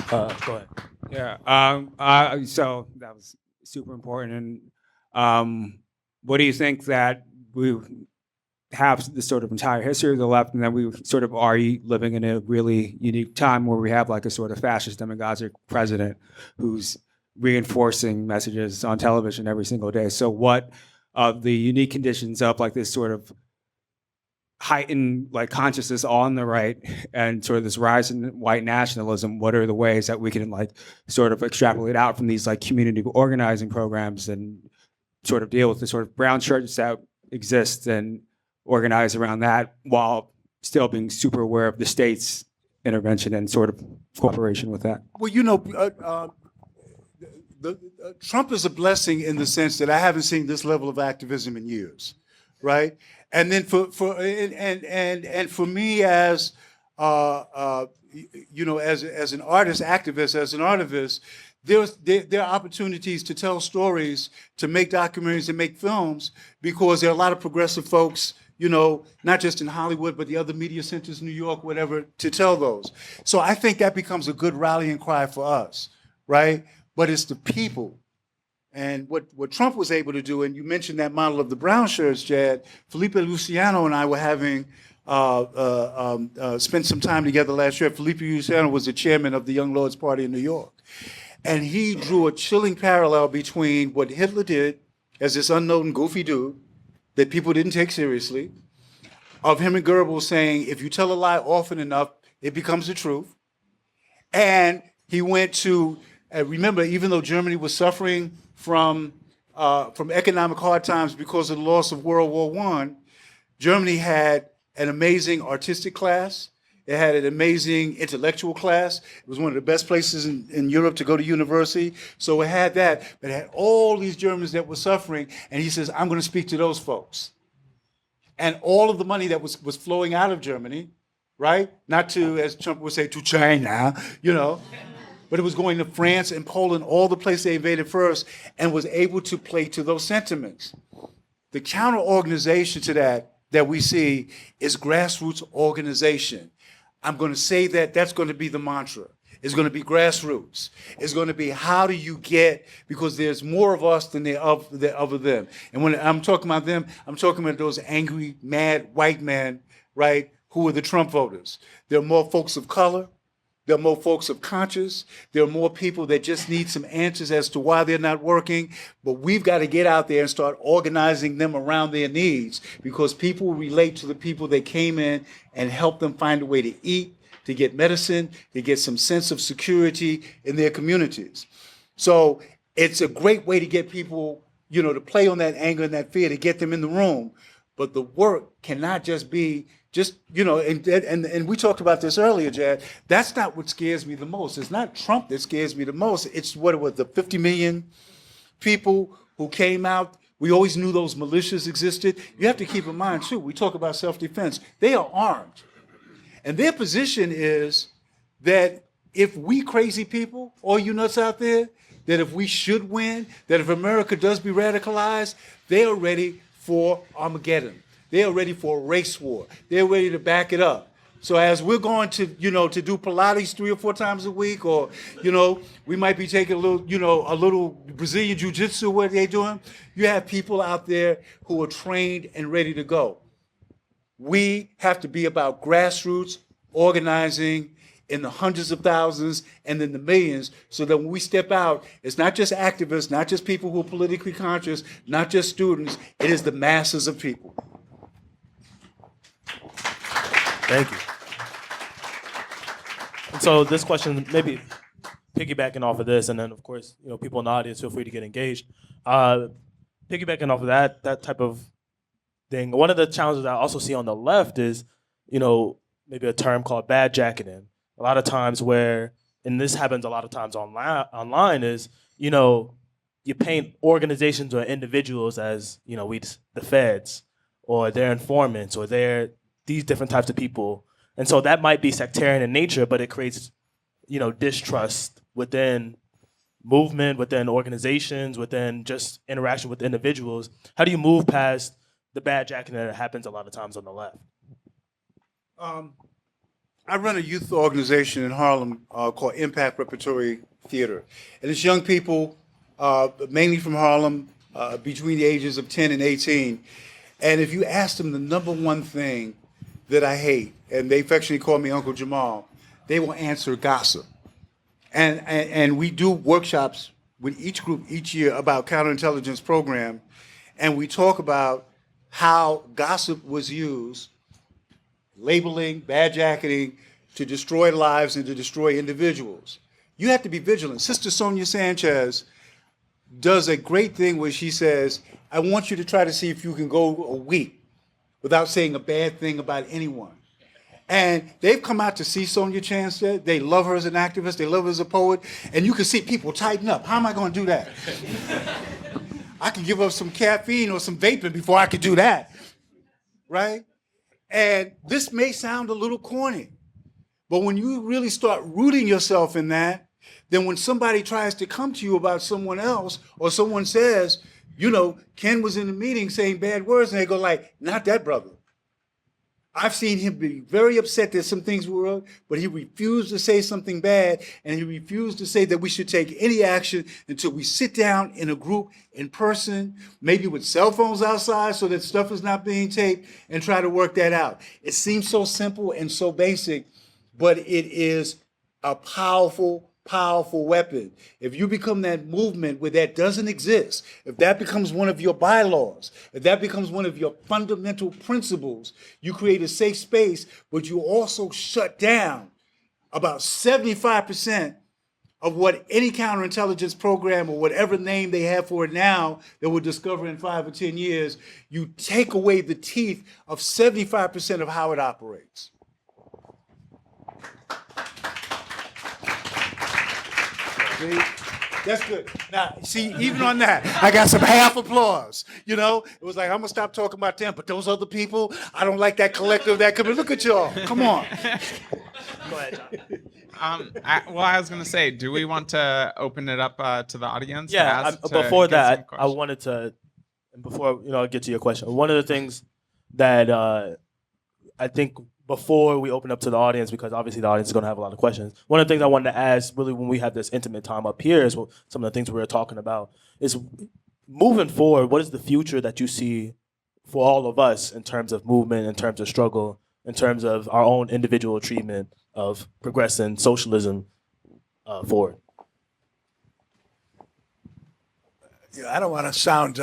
Go ahead. Yeah. So that was super important. And what do you think that we have the sort of entire history of the left, and then we sort of are living in a really unique time where we have like a sort of fascist demagogic president who's reinforcing messages on television every single day. So what of the unique conditions of like this sort of heightened like consciousness on the right and sort of this rise in white nationalism, what are the ways that we can like sort of extrapolate out from these like community organizing programs and sort of deal with the sort of brown shirts that exist and organize around that while still being super aware of the state's intervention and sort of cooperation with that? Well, you know, Trump is a blessing in the sense that I haven't seen this level of activism in years, right? And then for me as you know, as an artist activist, there are opportunities to tell stories, to make documentaries and make films, because there are a lot of progressive folks, you know, not just in Hollywood, but the other media centers, New York, whatever, to tell those. So I think that becomes a good rallying cry for us, right? But it's the people. And what Trump was able to do, and you mentioned that model of the brown shirts, Jad, Felipe Luciano and I were having spent some time together last year. Felipe Luciano was the chairman of the Young Lords Party in New York. And he drew a chilling parallel between what Hitler did as this unknown goofy dude that people didn't take seriously, of him and Goebbels saying, if you tell a lie often enough, it becomes the truth. And he went to, remember, even though Germany was suffering from economic hard times because of the loss of World War I, Germany had an amazing artistic class. It had an amazing intellectual class. It was one of the best places in Europe to go to university. So it had that, but it had all these Germans that were suffering. And he says, I'm going to speak to those folks. And all of the money that was flowing out of Germany, right? Not to, as Trump would say, to China, you know, but it was going to France and Poland, all the places they invaded first, and was able to play to those sentiments. The counter-organization to that we see is grassroots organization. I'm going to say that that's going to be the mantra. It's going to be grassroots. It's going to be how do you get, because there's more of us than there of them. And when I'm talking about them, I'm talking about those angry, mad white men, right, who are the Trump voters. There are more folks of color. There are more folks of conscience. There are more people that just need some answers as to why they're not working. But we've got to get out there and start organizing them around their needs, because people relate to the people that came in and help them find a way to eat, to get medicine, to get some sense of security in their communities. So it's a great way to get people, you know, to play on that anger and that fear, to get them in the room. But the work cannot just be Just, and we talked about this earlier, Jad. That's not what scares me the most. It's not Trump that scares me the most. It's what it was, the 50 million people who came out. We always knew those militias existed. You have to keep in mind, too, we talk about self-defense. They are armed. And their position is that if we crazy people, all you nuts out there, that if we should win, that if America does be radicalized, they are ready for Armageddon. They are ready for a race war. They're ready to back it up. So as we're going to, to do Pilates 3 or 4 times a week, or, we might be taking a little Brazilian jiu-jitsu, what they're doing, you have people out there who are trained and ready to go. We have to be about grassroots organizing in the hundreds of thousands and in the millions, so that when we step out, it's not just activists, not just people who are politically conscious, not just students, it is the masses of people. Thank you. And so this question, maybe piggybacking off of this, and then of course, people in the audience, feel free to get engaged. Piggybacking off of that type of thing, one of the challenges I also see on the left is, maybe a term called bad jacketing. A lot of times where, and this happens a lot of times online is, you paint organizations or individuals as, the feds, or they're informants, or they're these different types of people. And so that might be sectarian in nature, but it creates, distrust within movement, within organizations, within just interaction with individuals. How do you move past the bad jacketing that happens a lot of times on the left? I run a youth organization in Harlem called Impact Repertory Theater. And it's young people, mainly from Harlem, between the ages of 10 and 18. And if you ask them the number one thing that I hate, and they affectionately call me Uncle Jamal, they will answer gossip. And we do workshops with each group each year about counterintelligence program, and we talk about how gossip was used, labeling, bad jacketing, to destroy lives and to destroy individuals. You have to be vigilant. Sister Sonia Sanchez does a great thing where she says, I want you to try to see if you can go a week without saying a bad thing about anyone. And they've come out to see Sonia Sanchez. They love her as an activist. They love her as a poet. And you can see people tighten up. How am I going to do that? I can give up some caffeine or some vaping before I could do that, right? And this may sound a little corny, but when you really start rooting yourself in that, then when somebody tries to come to you about someone else, or someone says, Ken was in the meeting saying bad words, and they go like, not that brother. I've seen him be very upset that some things were wrong, but he refused to say something bad, and he refused to say that we should take any action until we sit down in a group in person, maybe with cell phones outside so that stuff is not being taped, and try to work that out. It seems so simple and so basic, but it is a powerful weapon. If you become that movement where that doesn't exist, if that becomes one of your bylaws, if that becomes one of your fundamental principles, you create a safe space, but you also shut down about 75% of what any counterintelligence program or whatever name they have for it now that we'll discover in 5 or 10 years. You take away the teeth of 75% of how it operates. That's good. Now, see, even on that, I got some half applause. It was like, I'm going to stop talking about them, but those other people, I don't like that collective that come in. Look at y'all. Come on. Go ahead, John. I was going to say, do we want to open it up to the audience? Yeah, before that, I wanted to, before I get to your question, one of the things that I think before we open up to the audience, because obviously the audience is going to have a lot of questions, one of the things I wanted to ask, really, when we have this intimate time up here, is some of the things we were talking about, is moving forward, what is the future that you see for all of us in terms of movement, in terms of struggle, in terms of our own individual treatment of progressing socialism forward? I don't want to sound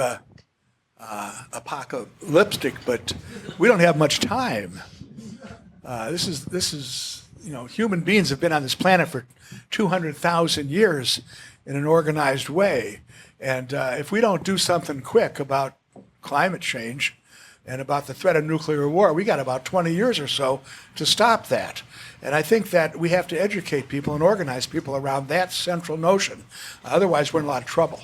apocalyptic, but we don't have much time. This is human beings have been on this planet for 200,000 years in an organized way. And if we don't do something quick about climate change, and about the threat of nuclear war. We got about 20 years or so to stop that. And I think that we have to educate people and organize people around that central notion. Otherwise, we're in a lot of trouble.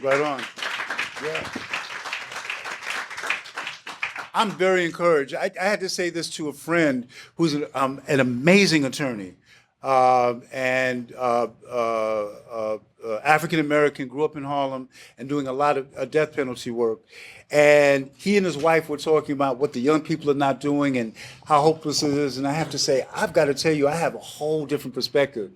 Right on. Yeah. I'm very encouraged. I had to say this to a friend who's an amazing attorney, African American, grew up in Harlem and doing a lot of death penalty work. And he and his wife were talking about what the young people are not doing and how hopeless it is. And I have to say, I've got to tell you, I have a whole different perspective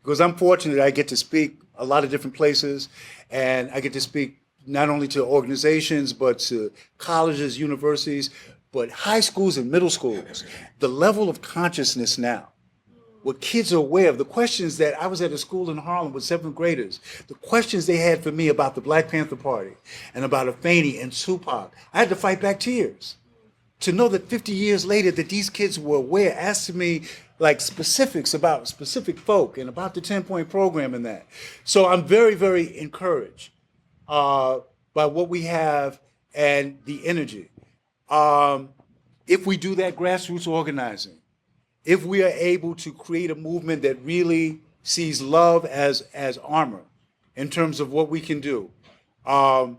because I'm fortunate I get to speak a lot of different places, and I get to speak not only to organizations, but to colleges, universities, but high schools and middle schools. The level of consciousness now, what kids are aware of, the questions that I was at a school in Harlem with 7th graders, the questions they had for me about the Black Panther Party and about Afeni and Tupac, I had to fight back tears to know that 50 years later that these kids were aware, asking me like specifics about specific folk and about the 10-point program and that. So I'm very, very encouraged by what we have and the energy. If we do that grassroots organizing, if we are able to create a movement that really sees love as armor in terms of what we can do, I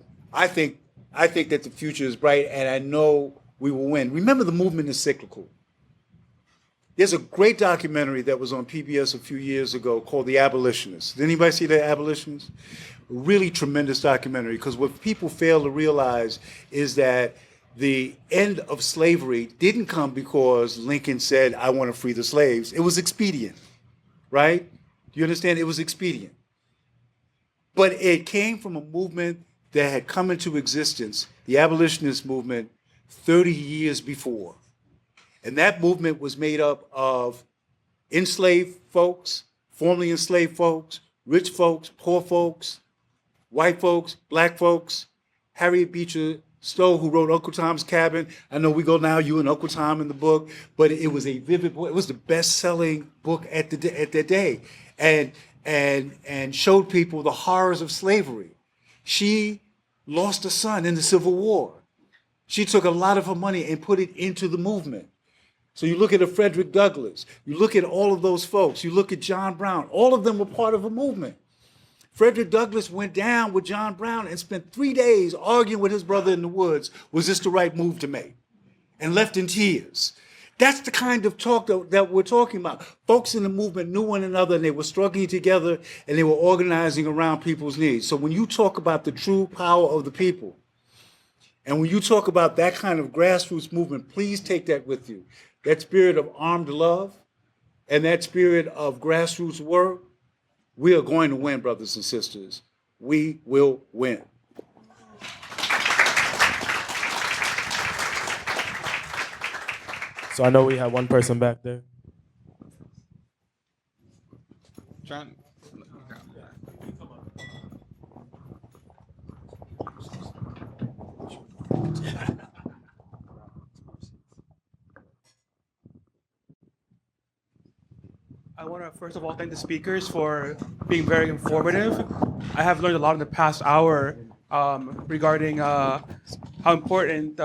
think that the future is bright, and I know we will win. Remember, the movement is cyclical. There's a great documentary that was on PBS a few years ago called The Abolitionists. Did anybody see The Abolitionists? A really tremendous documentary, because what people fail to realize is that the end of slavery didn't come because Lincoln said, I want to free the slaves. It was expedient, right? Do you understand? It was expedient. But it came from a movement that had come into existence, the abolitionist movement, 30 years before. And that movement was made up of enslaved folks, formerly enslaved folks, rich folks, poor folks, white folks, black folks, Harriet Beecher Stowe, who wrote Uncle Tom's Cabin. I know we go now, you and Uncle Tom in the book, but it was a vivid book. It was the best-selling book at that day, and showed people the horrors of slavery. She lost a son in the Civil War. She took a lot of her money and put it into the movement. So you look at a Frederick Douglass, you look at all of those folks, you look at John Brown, all of them were part of a movement. Frederick Douglass went down with John Brown and spent 3 days arguing with his brother in the woods, was this the right move to make? And left in tears. That's the kind of talk that we're talking about. Folks in the movement knew one another, and they were struggling together, and they were organizing around people's needs. So when you talk about the true power of the people, and when you talk about that kind of grassroots movement, please take that with you. That spirit of armed love and that spirit of grassroots work, we are going to win, brothers and sisters. We will win. So I know we have one person back there. John? I want to first of all thank the speakers for being very informative. I have learned a lot in the past hour regarding how important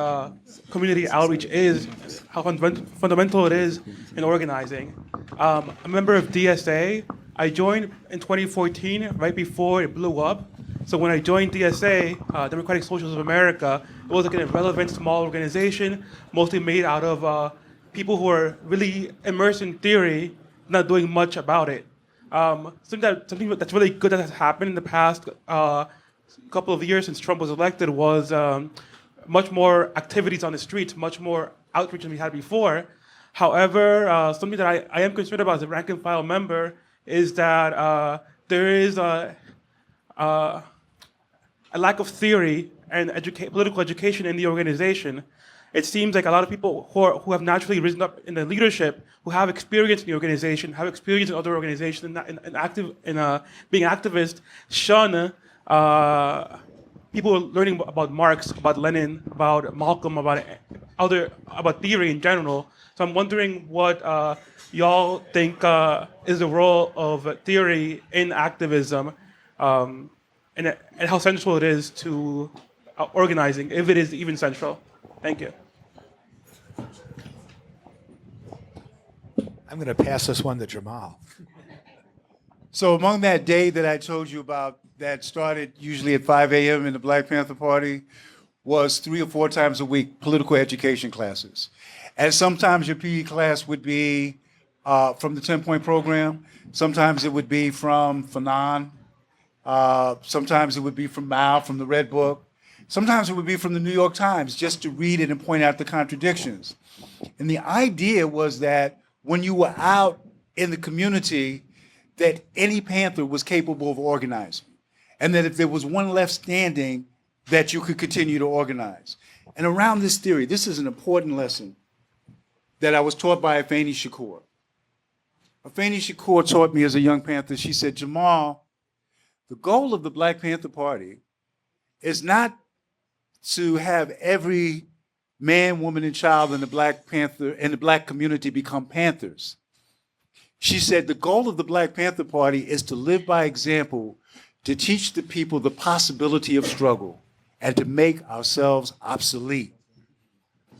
community outreach is, how fundamental it is in organizing. I'm a member of DSA. I joined in 2014, right before it blew up. So when I joined DSA, Democratic Socialists of America, it was like an irrelevant small organization, mostly made out of people who are really immersed in theory, not doing much about it. Something that's really good that has happened in the past couple of years since Trump was elected was much more activities on the streets, much more outreach than we had before. However, something that I am concerned about as a rank and file member is that there is a lack of theory and political education in the organization. It seems like a lot of people who have naturally risen up in the leadership, who have experience in the organization, have experience in other organizations, in being activists, shun people learning about Marx, about Lenin, about Malcolm, about theory in general. So I'm wondering what y'all think is the role of theory in activism, and how central it is to organizing, if it is even central. Thank you. I'm going to pass this one to Jamal. So among that day that I told you about that started usually at 5 a.m. in the Black Panther Party was 3 or 4 times a week political education classes. And sometimes your PE class would be from the 10-point program. Sometimes it would be from Fanon. Sometimes it would be from Mao, from the Red Book. Sometimes it would be from the New York Times, just to read it and point out the contradictions. And the idea was that when you were out in the community, that any Panther was capable of organizing. And that if there was one left standing, that you could continue to organize. And around this theory, this is an important lesson that I was taught by Afeni Shakur. Afeni Shakur taught me as a young Panther, she said, Jamal, the goal of the Black Panther Party is not to have every man, woman, and child in the Black Panther and the Black community become Panthers. She said the goal of the Black Panther Party is to live by example, to teach the people the possibility of struggle, and to make ourselves obsolete.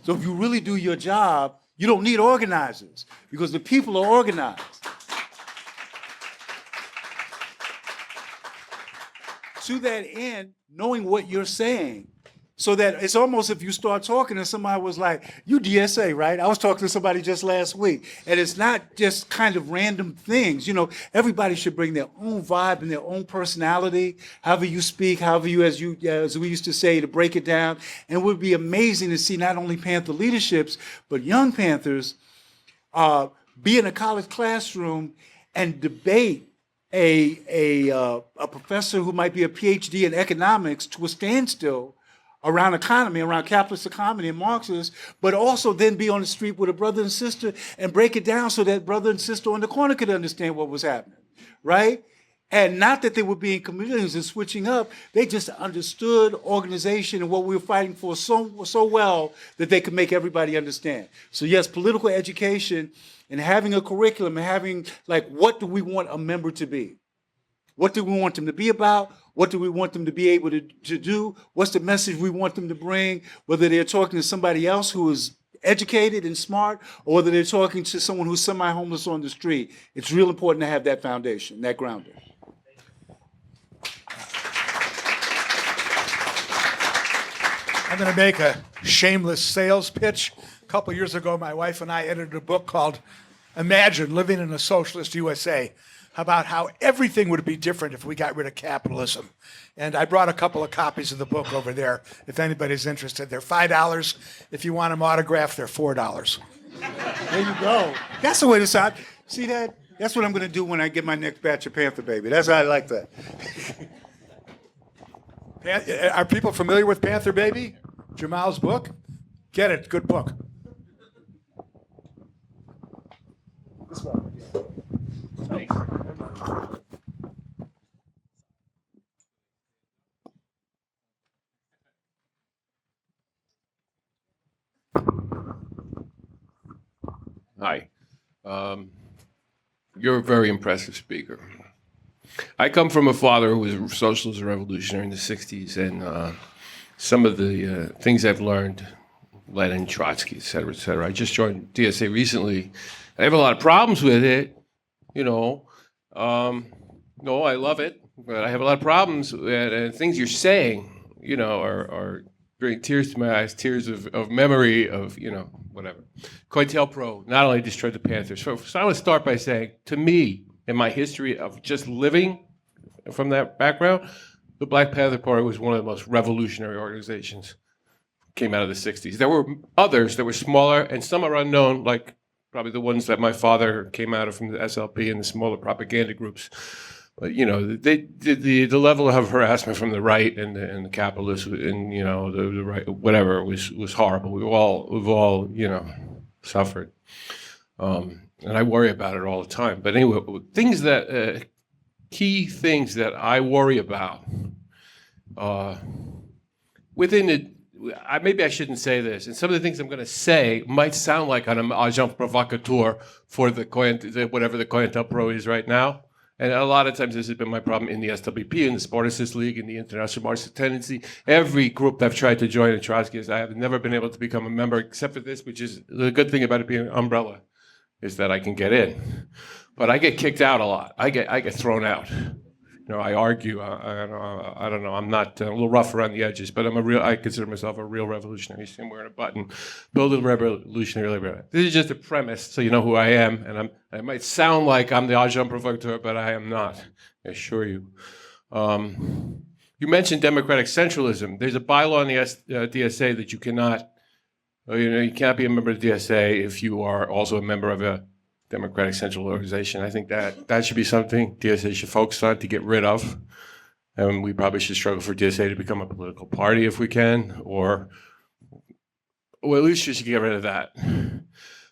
So if you really do your job, you don't need organizers, because the people are organized. To that end, knowing what you're saying, so that it's almost if you start talking and somebody was like, you DSA, right? I was talking to somebody just last week, and it's not just kind of random things. You know, everybody should bring their own vibe and their own personality, however you speak, however you, as we used to say, to break it down. And it would be amazing to see not only Panther leaderships, but young Panthers be in a college classroom and debate a professor who might be a PhD in economics to a standstill around economy, around capitalist economy and Marxist, but also then be on the street with a brother and sister and break it down so that brother and sister on the corner could understand what was happening, right? And not that they were being chameleons and switching up, they just understood organization and what we were fighting for so well that they could make everybody understand. So yes, political education and having a curriculum and having, like, what do we want a member to be? What do we want them to be about? What do we want them to be able to do? What's the message we want them to bring? Whether they're talking to somebody else who is educated and smart, or whether they're talking to someone who's semi-homeless on the street. It's real important to have that foundation, that grounding. I'm going to make a shameless sales pitch. A couple years ago, my wife and I edited a book called Imagine Living in a Socialist USA, about how everything would be different if we got rid of capitalism. And I brought a couple of copies of the book over there if anybody's interested. They're $5. If you want them autographed, they're $4. There you go. That's the way to start. See that? That's what I'm going to do when I get my next batch of Panther Baby. That's how I like that. Are people familiar with Panther Baby? Jamal's book? Get it. Good book. This one. Thanks. Hi. You're a very impressive speaker. I come from a father who was a socialist and revolutionary in the 60s, and some of the things I've learned, Lenin, Trotsky, et cetera, et cetera. I just joined DSA recently. I have a lot of problems with it, you know. No, I love it, but I have a lot of problems with it, and things you're saying, you know, are bring tears to my eyes, tears of memory of, you know, whatever. COINTELPRO not only destroyed the Panthers. So I want to start by saying, to me, in my history of just living from that background, the Black Panther Party was one of the most revolutionary organizations. Came out of the 60s. There were others that were smaller, and some are unknown, like probably the ones that my father came out of from the SLP and the smaller propaganda groups. But, you know, the level of harassment from the right and the capitalists and, you know, the right, whatever, was horrible. We've all, you know, suffered. And I worry about it all the time. But anyway, things that, key things that I worry about within the, maybe I shouldn't say this, and some of the things I'm going to say might sound like an agent provocateur for the whatever the COINTELPRO is right now, And a lot of times this has been my problem in the SWP, in the Spartacist League, in the International Marxist Tendency. Every group that I've tried to join in Trotskyist, I have never been able to become a member except for this, which is the good thing about it being an umbrella, is that I can get in. But I get kicked out a lot. I get thrown out. I argue. I don't know. I'm not a little rough around the edges, but I consider myself a real revolutionary. I'm wearing a button, build a revolutionary liberty. This is just a premise, so you know who I am. And I might sound like I'm the agent provocateur, but I am not. I assure you. You mentioned democratic centralism. There's a bylaw in the DSA that you cannot. You can't be a member of the DSA if you are also a member of a democratic central organization. I think that should be something DSA should focus on to get rid of. And we probably should struggle for DSA to become a political party if we can, or at least you should get rid of that.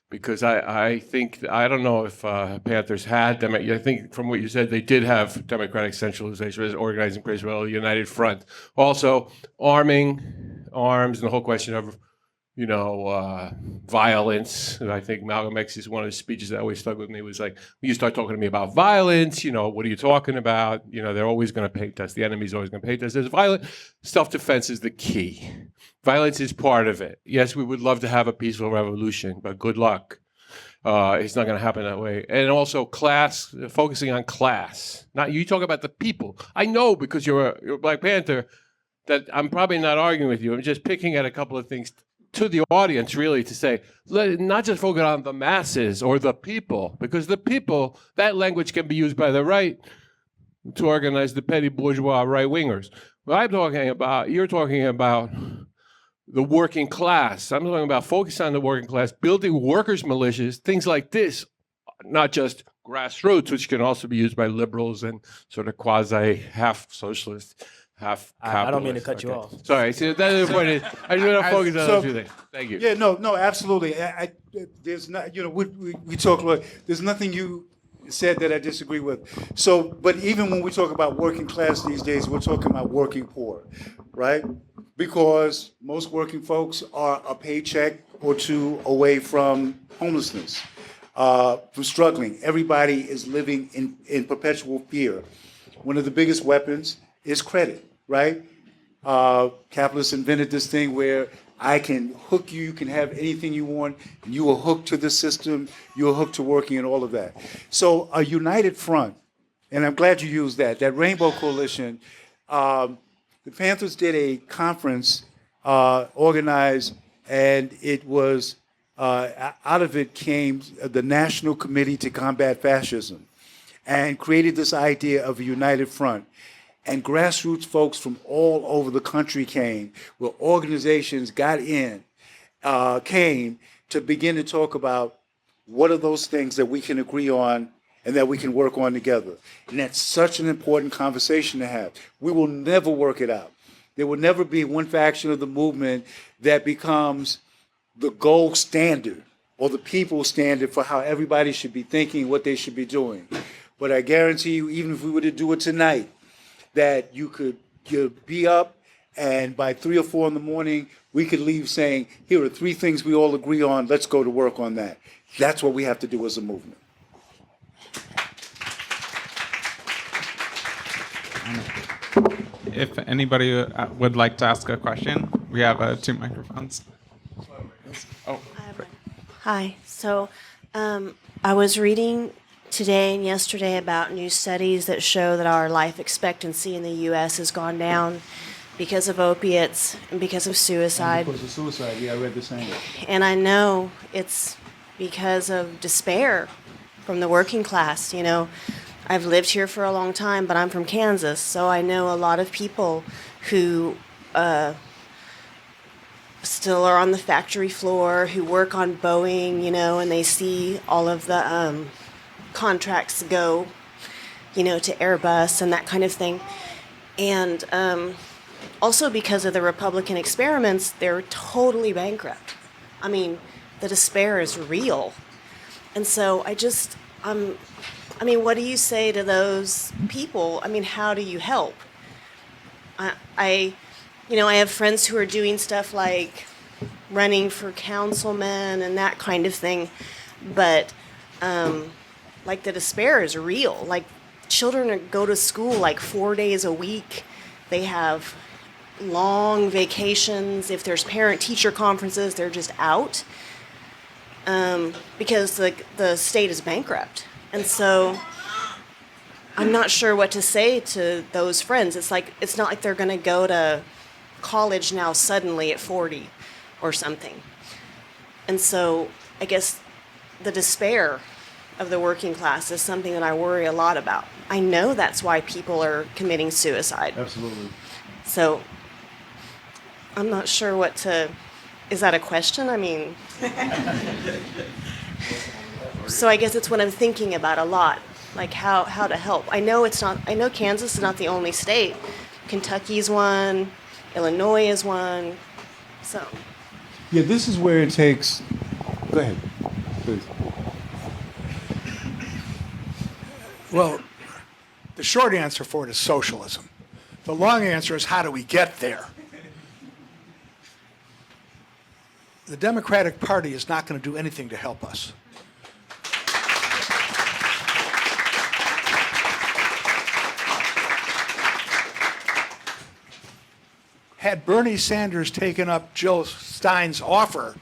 Because I think, I don't know if Panthers had them. I think from what you said, they did have democratic centralization as organizing place, well, a united front. Also, arms, and the whole question of violence. I think Malcolm X's one of his speeches that always stuck with me was like, when you start talking to me about violence, what are you talking about? They're always going to paint us. The enemy's always going to paint us as violent. Self-defense is the key. Violence is part of it. Yes, we would love to have a peaceful revolution, but good luck. It's not going to happen that way. And also class, focusing on class. Not you talk about the people. I know because you're a Black Panther that I'm probably not arguing with you. I'm just picking at a couple of things to the audience, really, to say, not just focus on the masses or the people, because the people, that language can be used by the right to organize the petty bourgeois right-wingers. What you're talking about the working class. I'm talking about focus on the working class, building workers' militias, things like this, not just grassroots, which can also be used by liberals and sort of quasi-half-socialist, half-capitalist. I don't mean to cut you off. Sorry, see, that's the point. I just want to focus on those two things. Thank you. Yeah, no, absolutely. There's not, we talk about, there's nothing you said that I disagree with. So, but even when we talk about working class these days, we're talking about working poor, right? Because most working folks are a paycheck or two away from homelessness, from struggling. Everybody is living in perpetual fear. One of the biggest weapons is credit, right? Capitalists invented this thing where I can hook you, you can have anything you want, and you are hooked to the system, you are hooked to working and all of that. So a united front, and I'm glad you used that Rainbow Coalition, the Panthers did a conference organized, and it was, out of it came the National Committee to Combat Fascism, and created this idea of a united front. And grassroots folks from all over the country came, where organizations came to begin to talk about what are those things that we can agree on and that we can work on together. And that's such an important conversation to have. We will never work it out. There will never be one faction of the movement that becomes the gold standard or the people's standard for how everybody should be thinking, what they should be doing. But I guarantee you, even if we were to do it tonight, that you'd be up, and by 3 or 4 in the morning, we could leave saying, here are 3 things we all agree on, let's go to work on that. That's what we have to do as a movement. If anybody would like to ask a question, we have 2 microphones. Oh, Hi. So I was reading today and yesterday about new studies that show that our life expectancy in the U.S. has gone down because of opiates and because of suicide. Because of suicide, yeah, I read the same. And I know it's because of despair from the working class. I've lived here for a long time, but I'm from Kansas, so I know a lot of people who still are on the factory floor, who work on Boeing, and they see all of the contracts go, to Airbus and that kind of thing. And also because of the Republican experiments, they're totally bankrupt. I mean, the despair is real. And so what do you say to those people? How do you help? I have friends who are doing stuff like running for councilman and that kind of thing, but the despair is real. children go to school like 4 days a week. They have long vacations. If there's parent-teacher conferences, they're just out because the state is bankrupt. And so I'm not sure what to say to those friends. It's not like they're going to go to college now suddenly at 40 or something. And so I guess the despair of the working class is something that I worry a lot about. I know that's why people are committing suicide. Absolutely. So I'm not sure what to. Is that a question? I mean, so I guess it's what I'm thinking about a lot, like how to help. I know Kansas is not the only state. Kentucky's one, Illinois is one. So. Yeah, this is where it takes. Go ahead, please. Well, the short answer for it is socialism. The long answer is how do we get there? The Democratic Party is not going to do anything to help us. Had Bernie Sanders taken up Jill Stein's offer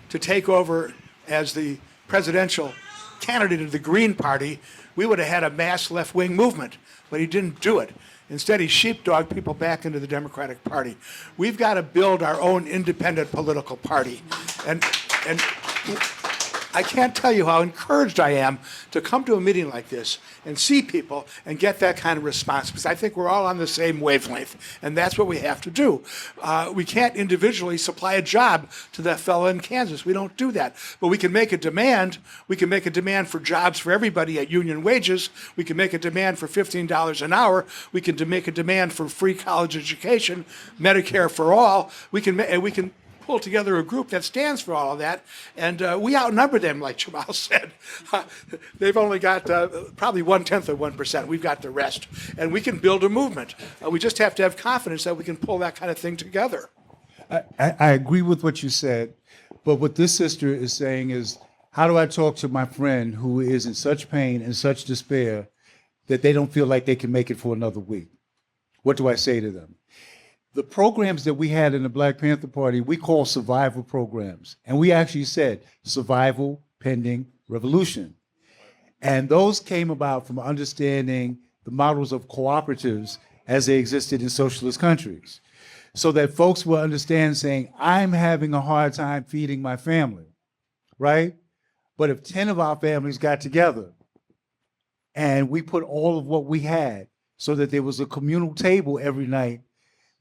to take over as the presidential candidate of the Green Party, we would have had a mass left-wing movement, but he didn't do it. Instead, he sheepdogged people back into the Democratic Party. We've got to build our own independent political party. And I can't tell you how encouraged I am to come to a meeting like this and see people and get that kind of response, because I think we're all on the same wavelength, and that's what we have to do. We can't individually supply a job to that fellow in Kansas. We don't do that. But we can make a demand. We can make a demand for jobs for everybody at union wages. We can make a demand for $15 an hour. We can make a demand for free college education, Medicare for all. We can pull together a group that stands for all of that, and we outnumber them, like Jamal said. They've only got probably 1/10 of 1%. We've got the rest, and we can build a movement. We just have to have confidence that we can pull that kind of thing together. I agree with what you said, but what this sister is saying is, how do I talk to my friend who is in such pain and such despair that they don't feel like they can make it for another week? What do I say to them? The programs that we had in the Black Panther Party, we call survival programs. And we actually said survival pending revolution. And those came about from understanding the models of cooperatives as they existed in socialist countries. So that folks will understand saying, I'm having a hard time feeding my family, right? But if 10 of our families got together and we put all of what we had so that there was a communal table every night,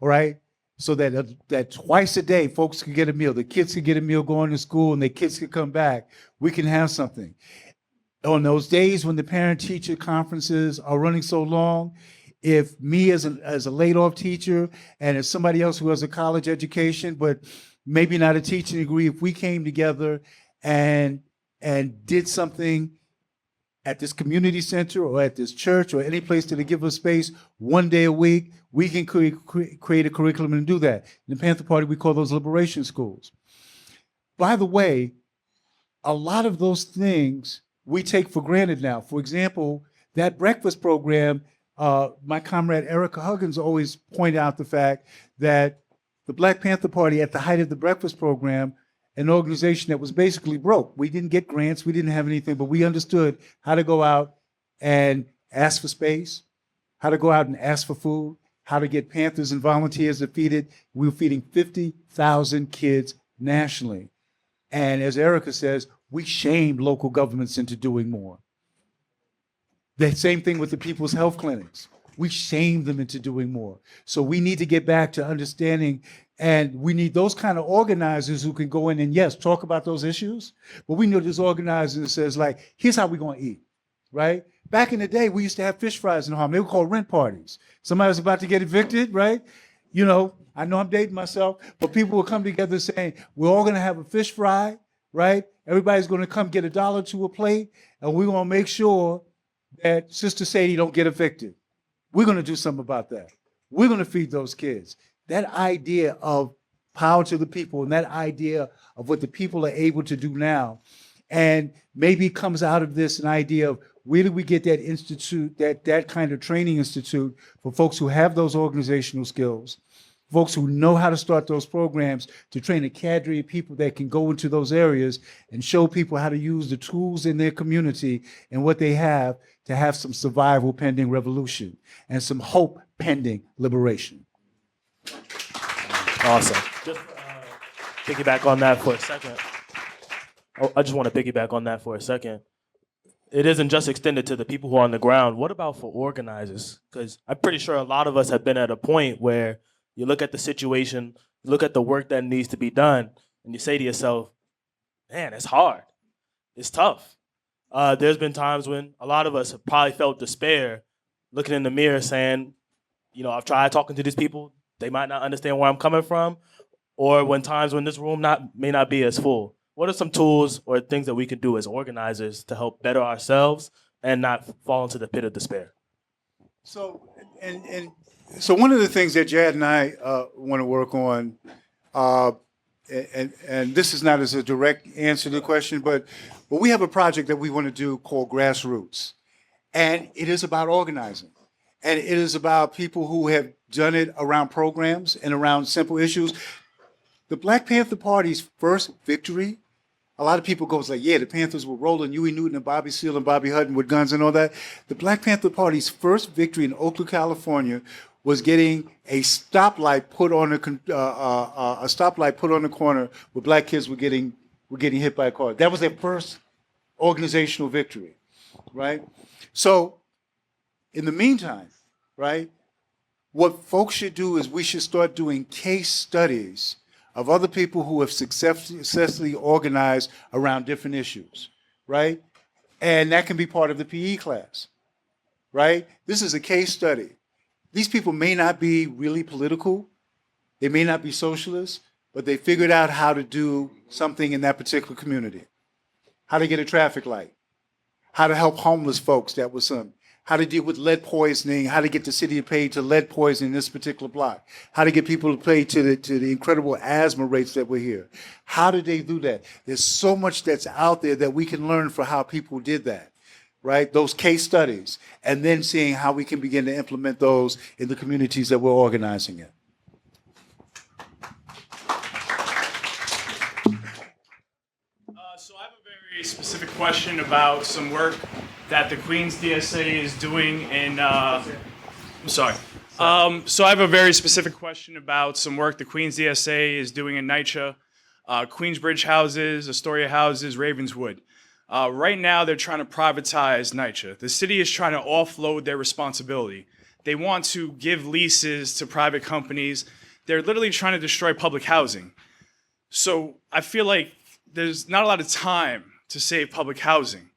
all right, so that twice a day folks could get a meal, the kids could get a meal going to school, and their kids could come back, we can have something. On those days when the parent-teacher conferences are running so long, if me as a laid-off teacher and as somebody else who has a college education but maybe not a teaching degree, if we came together and did something at this community center or at this church or any place that give us space 1 day a week, we can create a curriculum and do that. In the Panther Party, we call those liberation schools. By the way, a lot of those things we take for granted now. For example, that breakfast program, my comrade Erica Huggins always pointed out the fact that the Black Panther Party, at the height of the breakfast program, an organization that was basically broke. We didn't get grants, we didn't have anything, but we understood how to go out and ask for space, how to go out and ask for food, how to get Panthers and volunteers to feed it. We were feeding 50,000 kids nationally. And as Erica says, we shamed local governments into doing more. The same thing with the people's health clinics. We shamed them into doing more. So we need to get back to understanding, and we need those kind of organizers who can go in and, yes, talk about those issues, but we know this organizer that says, like, here's how we're going to eat, right? Back in the day, we used to have fish fries in Harlem. They were called rent parties. Somebody was about to get evicted, right? You know I'm dating myself, but people will come together saying, we're all going to have a fish fry, right? Everybody's going to come get $1 to a plate, and we're going to make sure that Sister Sadie don't get evicted. We're going to do something about that. We're going to feed those kids. That idea of power to the people and that idea of what the people are able to do now, and maybe comes out of this an idea of Where do we get that institute, that kind of training institute for folks who have those organizational skills, folks who know how to start those programs to train a cadre of people that can go into those areas and show people how to use the tools in their community and what they have to have some survival pending revolution and some hope pending liberation. Awesome. Just piggyback on that for a second. I just want to piggyback on that for a second. It isn't just extended to the people who are on the ground. What about for organizers? Because I'm pretty sure a lot of us have been at a point where you look at the situation, you look at the work that needs to be done, and you say to yourself, man, it's hard. It's tough. There's been times when a lot of us have probably felt despair, looking in the mirror saying, you know, I've tried talking to these people. They might not understand where I'm coming from. Or when times when this room may not be as full. What are some tools or things that we can do as organizers to help better ourselves and not fall into the pit of despair? So, so one of the things that Jad and I want to work on, and this is not as a direct answer to the question, but we have a project that we want to do called Grassroots. And it is about organizing. And it is about people who have done it around programs and around simple issues. The Black Panther Party's first victory, a lot of people go like, yeah, the Panthers were rolling Huey Newton and Bobby Seale and Bobby Hutton with guns and all that. The Black Panther Party's first victory in Oakland, California, was getting a stoplight put on the corner where black kids were getting hit by a car. That was their first organizational victory, right? So, in the meantime, right, what folks should do is we should start doing case studies of other people who have successfully organized around different issues, right? And that can be part of the PE class, right? This is a case study. These people may not be really political, they may not be socialists, but they figured out how to do something in that particular community. How to get a traffic light, how to help homeless folks, that was some. How to deal with lead poisoning, how to get the city to pay to lead poisoning in this particular block, how to get people to pay to the incredible asthma rates that were here. How did they do that? There's so much that's out there that we can learn for how people did that, right? Those case studies, and then seeing how we can begin to implement those in the communities that we're organizing in. So I have a very specific question about some work that the Queens DSA is doing in, I'm sorry. So I have a very specific question about some work the Queens DSA is doing in NYCHA, Queensbridge houses, Astoria houses, Ravenswood. Right now they're trying to privatize NYCHA. The city is trying to offload their responsibility. They want to give leases to private companies. They're literally trying to destroy public housing. So I feel like there's not a lot of time to save public housing.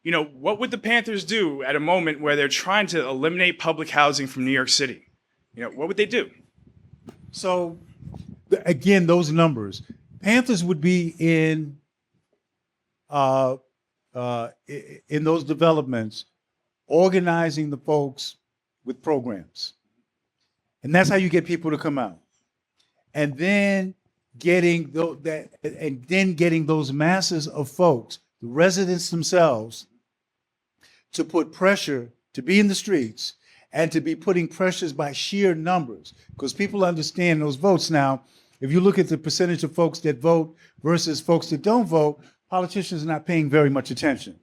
You know, what would the Panthers do at a moment where they're trying to eliminate public housing from New York City? You know, what would they do? So, again, those numbers. Panthers would be in those developments, organizing the folks with programs. And that's how you get people to come out. And then getting those masses of folks, the residents themselves, to put pressure, to be in the streets, and to be putting pressures by sheer numbers. Because people understand those votes now. If you look at the percentage of folks that vote versus folks that don't vote, politicians are not paying very much attention.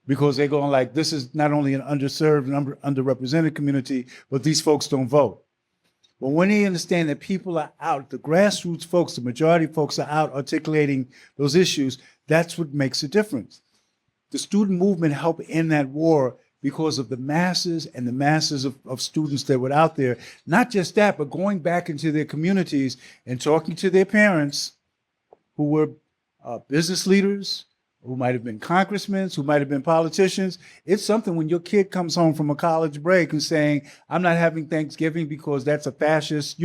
Because they're going like, this is not only an underserved and underrepresented community, but these folks don't vote. But when they understand that people are out, the grassroots folks, the majority of folks are out articulating those issues, that's what makes a difference. The student movement helped end that war because of the masses and the masses of students that were out there. Not just that, but going back into their communities and talking to their parents who were business leaders, who might have been congressmen, who might have been politicians. It's something when your kid comes home from a college break and saying, I'm not having Thanksgiving because that's a fascist,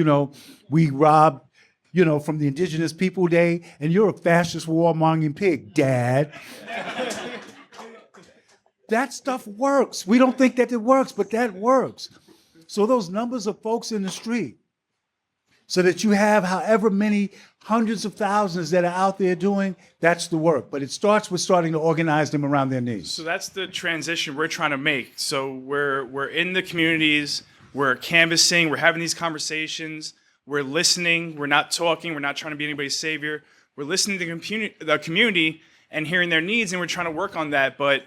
we robbed, from the Indigenous People Day, and you're a fascist warmongering pig, Dad. That stuff works. We don't think that it works, but that works. So those numbers of folks in the street so that you have however many hundreds of thousands that are out there doing, that's the work. But it starts with starting to organize them around their needs. So that's the transition we're trying to make. So we're in the communities, we're canvassing, we're having these conversations, we're listening, we're not talking, we're not trying to be anybody's savior. We're listening to the community and hearing their needs, and we're trying to work on that. But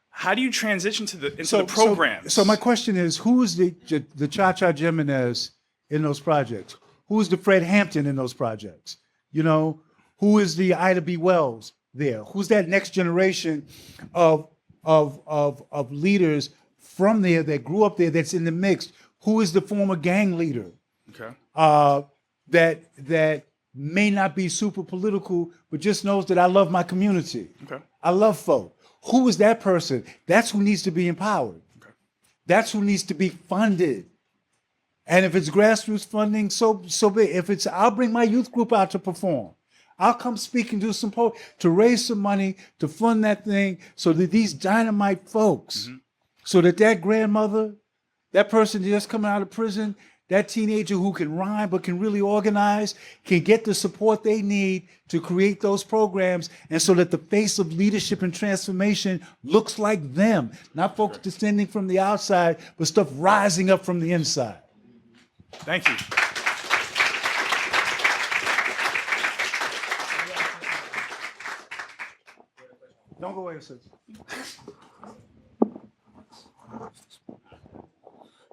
how do you transition into the programs? So my question is, who is the Cha-Cha Jimenez in those projects? Who is the Fred Hampton in those projects? You know, who is the Ida B. Wells there? Who's that next generation of leaders from there that grew up there that's in the mix? Who is the former gang leader? Okay. That may not be super political, but just knows that I love my community. Okay. I love folk. Who is that person? That's who needs to be empowered. Okay. That's who needs to be funded. And if it's grassroots funding, so be it. If it's, I'll bring my youth group out to perform. I'll come speak and do some to raise some money to fund that thing, so that these dynamite folks, so that grandmother, that person just coming out of prison, that teenager who can rhyme but can really organize, can get the support they need to create those programs, and so that the face of leadership and transformation looks like them, not folks descending from the outside, but stuff rising up from the inside. Thank you. Don't go away, sis.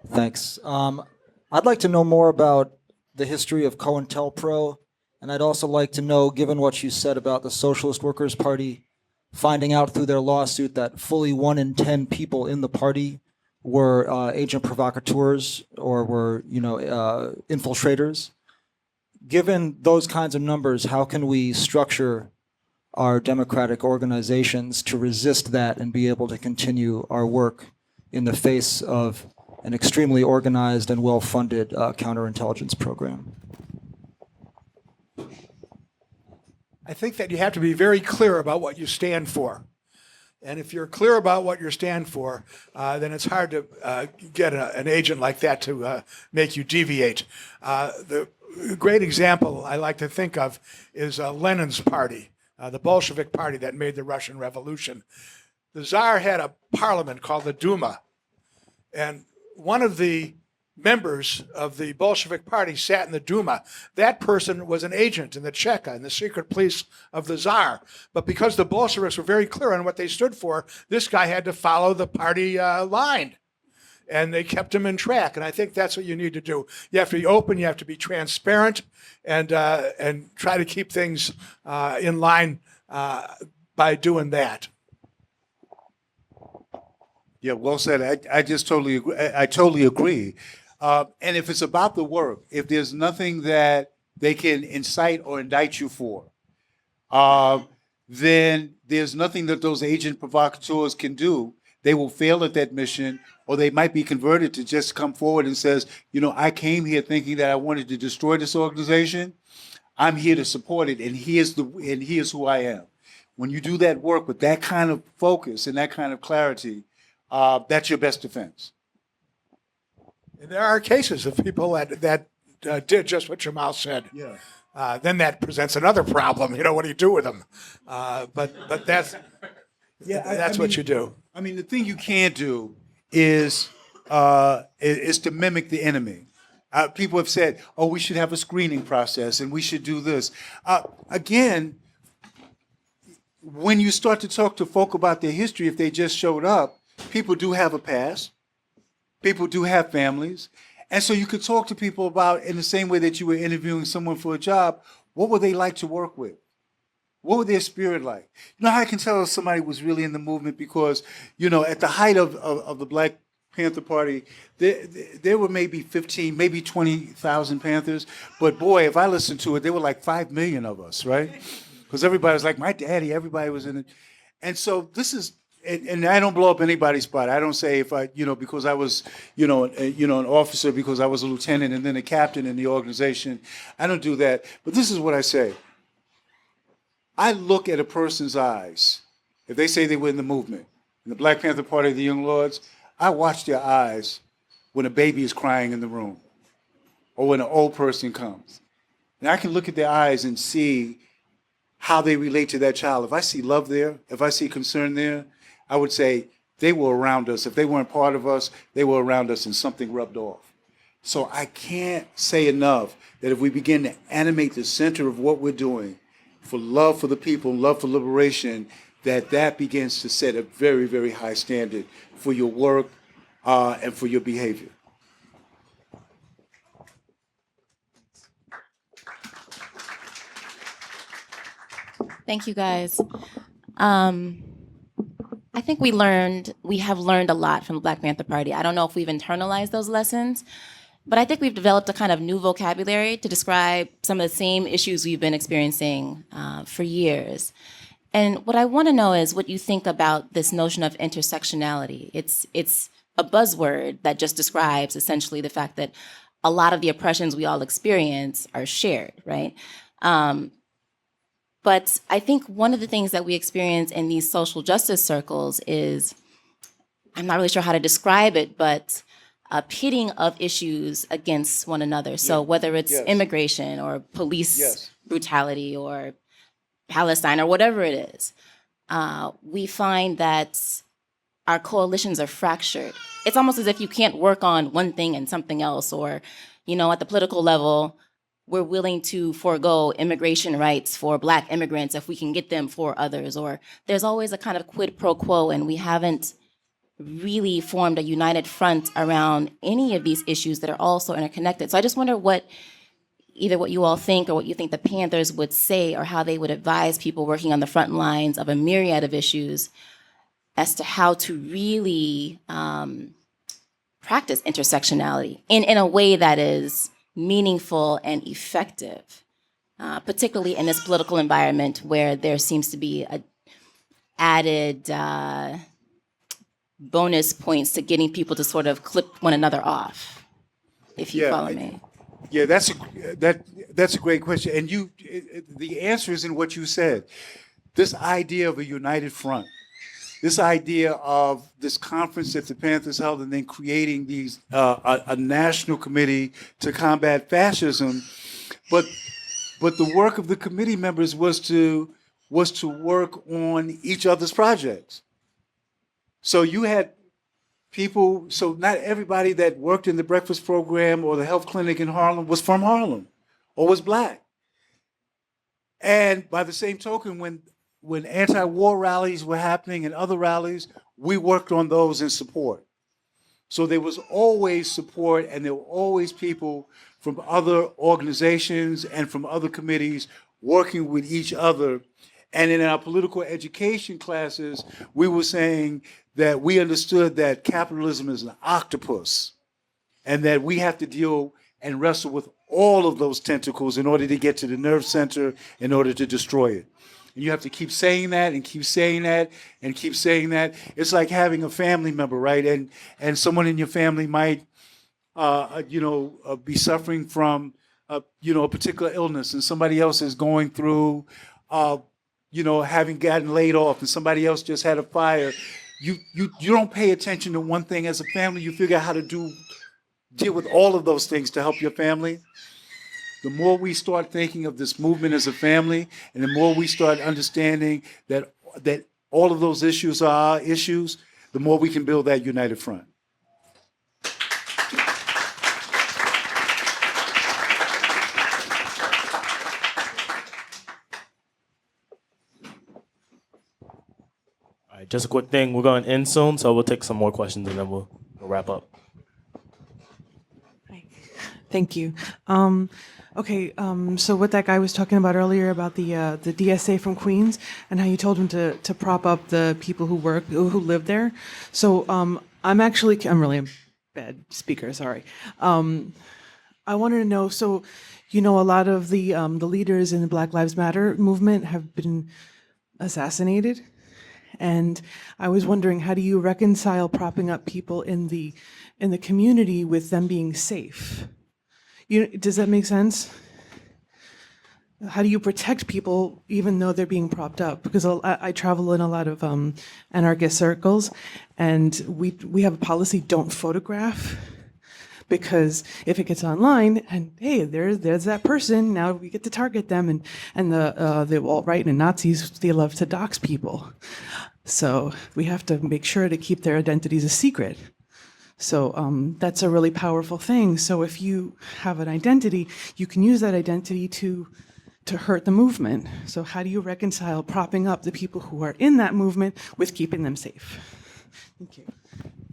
Thanks. I'd like to know more about the history of COINTELPRO, and I'd also like to know, given what you said about the Socialist Workers' Party, finding out through their lawsuit that fully 1 in 10 people in the party were agent provocateurs or were, infiltrators. Given those kinds of numbers, how can we structure our democratic organizations to resist that and be able to continue our work in the face of an extremely organized and well-funded counterintelligence program? I think that you have to be very clear about what you stand for. And if you're clear about what you stand for, then it's hard to get an agent like that to make you deviate. The great example I like to think of is Lenin's party, the Bolshevik party that made the Russian Revolution. The Tsar had a parliament called the Duma, and one of the members of the Bolshevik party sat in the Duma. That person was an agent in the Cheka, in the secret police of the Tsar. But because the Bolsheviks were very clear on what they stood for, this guy had to follow the party line. And they kept him in track. And I think that's what you need to do. You have to be open, you have to be transparent, and try to keep things in line by doing that. Yeah, well said. I just totally agree. I totally agree. And if it's about the work, if there's nothing that they can incite or indict you for, then there's nothing that those agent provocateurs can do. They will fail at that mission, or they might be converted to just come forward and says, I came here thinking that I wanted to destroy this organization. I'm here to support it, and here's who I am. When you do that work with that kind of focus and that kind of clarity, that's your best defense. And there are cases of people that did just what Jamal said. Yeah. Then that presents another problem. What do you do with them? But that's what you do. I mean, the thing you can't do is to mimic the enemy. People have said, "Oh, we should have a screening process, and we should do this." Again, when you start to talk to folk about their history, if they just showed up, people do have a past. People do have families. And so you could talk to people about, in the same way that you were interviewing someone for a job, what would they like to work with? What was their spirit like? You know how I can tell if somebody was really in the movement? Because, at the height of the Black Panther Party, there were maybe 15, maybe 20,000 Panthers. But boy, if I listened to it, there were like 5 million of us, right? Because everybody was like, my daddy, everybody was in it. And so this is, and I don't blow up anybody's spot. I don't say if I, because I was, an officer, because I was a lieutenant and then a captain in the organization. I don't do that. But this is what I say. I look at a person's eyes. If they say they were in the movement, in the Black Panther Party of the Young Lords, I watch their eyes when a baby is crying in the room, or when an old person comes. And I can look at their eyes and see how they relate to that child. If I see love there, if I see concern there, I would say they were around us. If they weren't part of us, they were around us and something rubbed off. So I can't say enough that if we begin to animate the center of what we're doing for love for the people, love for liberation, that begins to set a very, very high standard for your work and for your behavior. Thank you, guys. I think we have learned a lot from the Black Panther Party. I don't know if we've internalized those lessons, but I think we've developed a kind of new vocabulary to describe some of the same issues we've been experiencing for years. And what I want to know is what you think about this notion of intersectionality. It's a buzzword that just describes essentially the fact that a lot of the oppressions we all experience are shared, right? But I think one of the things that we experience in these social justice circles is, I'm not really sure how to describe it, but a pitting of issues against one another. So whether it's immigration or police brutality or Palestine or whatever it is, we find that our coalitions are fractured. It's almost as if you can't work on one thing and something else, or, at the political level, we're willing to forego immigration rights for Black immigrants if we can get them for others, or there's always a kind of quid pro quo, and we haven't really formed a united front around any of these issues that are also interconnected. So I just wonder either what you all think or what you think the Panthers would say, or how they would advise people working on the front lines of a myriad of issues as to how to really practice intersectionality in a way that is meaningful and effective, particularly in this political environment where there seems to be a added bonus points to getting people to sort of clip one another off, if you follow me. Yeah, that's a great question, and the answer is in what you said. This idea of a united front, this idea of this conference that the Panthers held, and then creating these a national committee to combat fascism, but the work of the committee members was to work on each other's projects. So you had people. So not everybody that worked in the breakfast program or the health clinic in Harlem was from Harlem or was Black. And by the same token, when anti-war rallies were happening and other rallies, we worked on those in support. So there was always support, and there were always people from other organizations and from other committees working with each other. And in our political education classes, we were saying that we understood that capitalism is an octopus, and that we have to deal and wrestle with all of those tentacles in order to get to the nerve center, in order to destroy it. And you have to keep saying that and keep saying that and keep saying that. It's like having a family member, right? And someone in your family might, be suffering from, a particular illness, and somebody else is going through, having gotten laid off, and somebody else just had a fire. You don't pay attention to one thing as a family. You figure out how to deal with all of those things to help your family. The more we start thinking of this movement as a family, and the more we start understanding that all of those issues are our issues, the more we can build that united front. All right, just a quick thing. We're going to end soon, so we'll take some more questions and then we'll wrap up. Thank you. So what that guy was talking about earlier about the DSA from Queens and how you told him to prop up the people who live there. So I'm really a bad speaker. Sorry. I wanted to know. So, a lot of the leaders in the Black Lives Matter movement have been assassinated, and I was wondering, how do you reconcile propping up people in the community with them being safe? Does that make sense? How do you protect people even though they're being propped up? Because I travel in a lot of anarchist circles, and we have a policy: don't photograph. because if it gets online and hey, there's that person, now we get to target them, and the alt-right and Nazis, they love to dox people. So we have to make sure to keep their identities a secret. So that's a really powerful thing. So if you have an identity, you can use that identity to hurt the movement. So how do you reconcile propping up the people who are in that movement with keeping them safe? Thank you.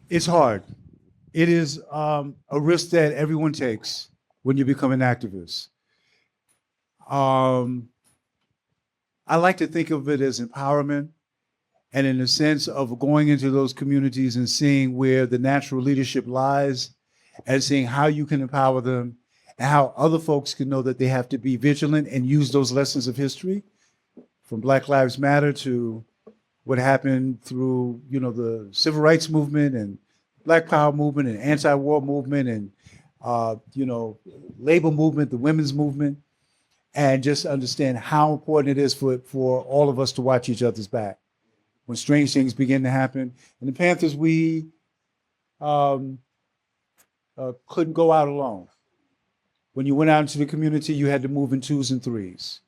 It's hard. It is a risk that everyone takes when you become an activist. I like to think of it as empowerment, and in the sense of going into those communities and seeing where the natural leadership lies, and seeing how you can empower them, and how other folks can know that they have to be vigilant and use those lessons of history, from Black Lives Matter to what happened through, the civil rights movement and Black Power movement and anti-war movement and, labor movement, the women's movement, and just understand how important it is for all of us to watch each other's back when strange things begin to happen. In the Panthers, we couldn't go out alone. When you went out into the community, you had to move in 2s and 3s.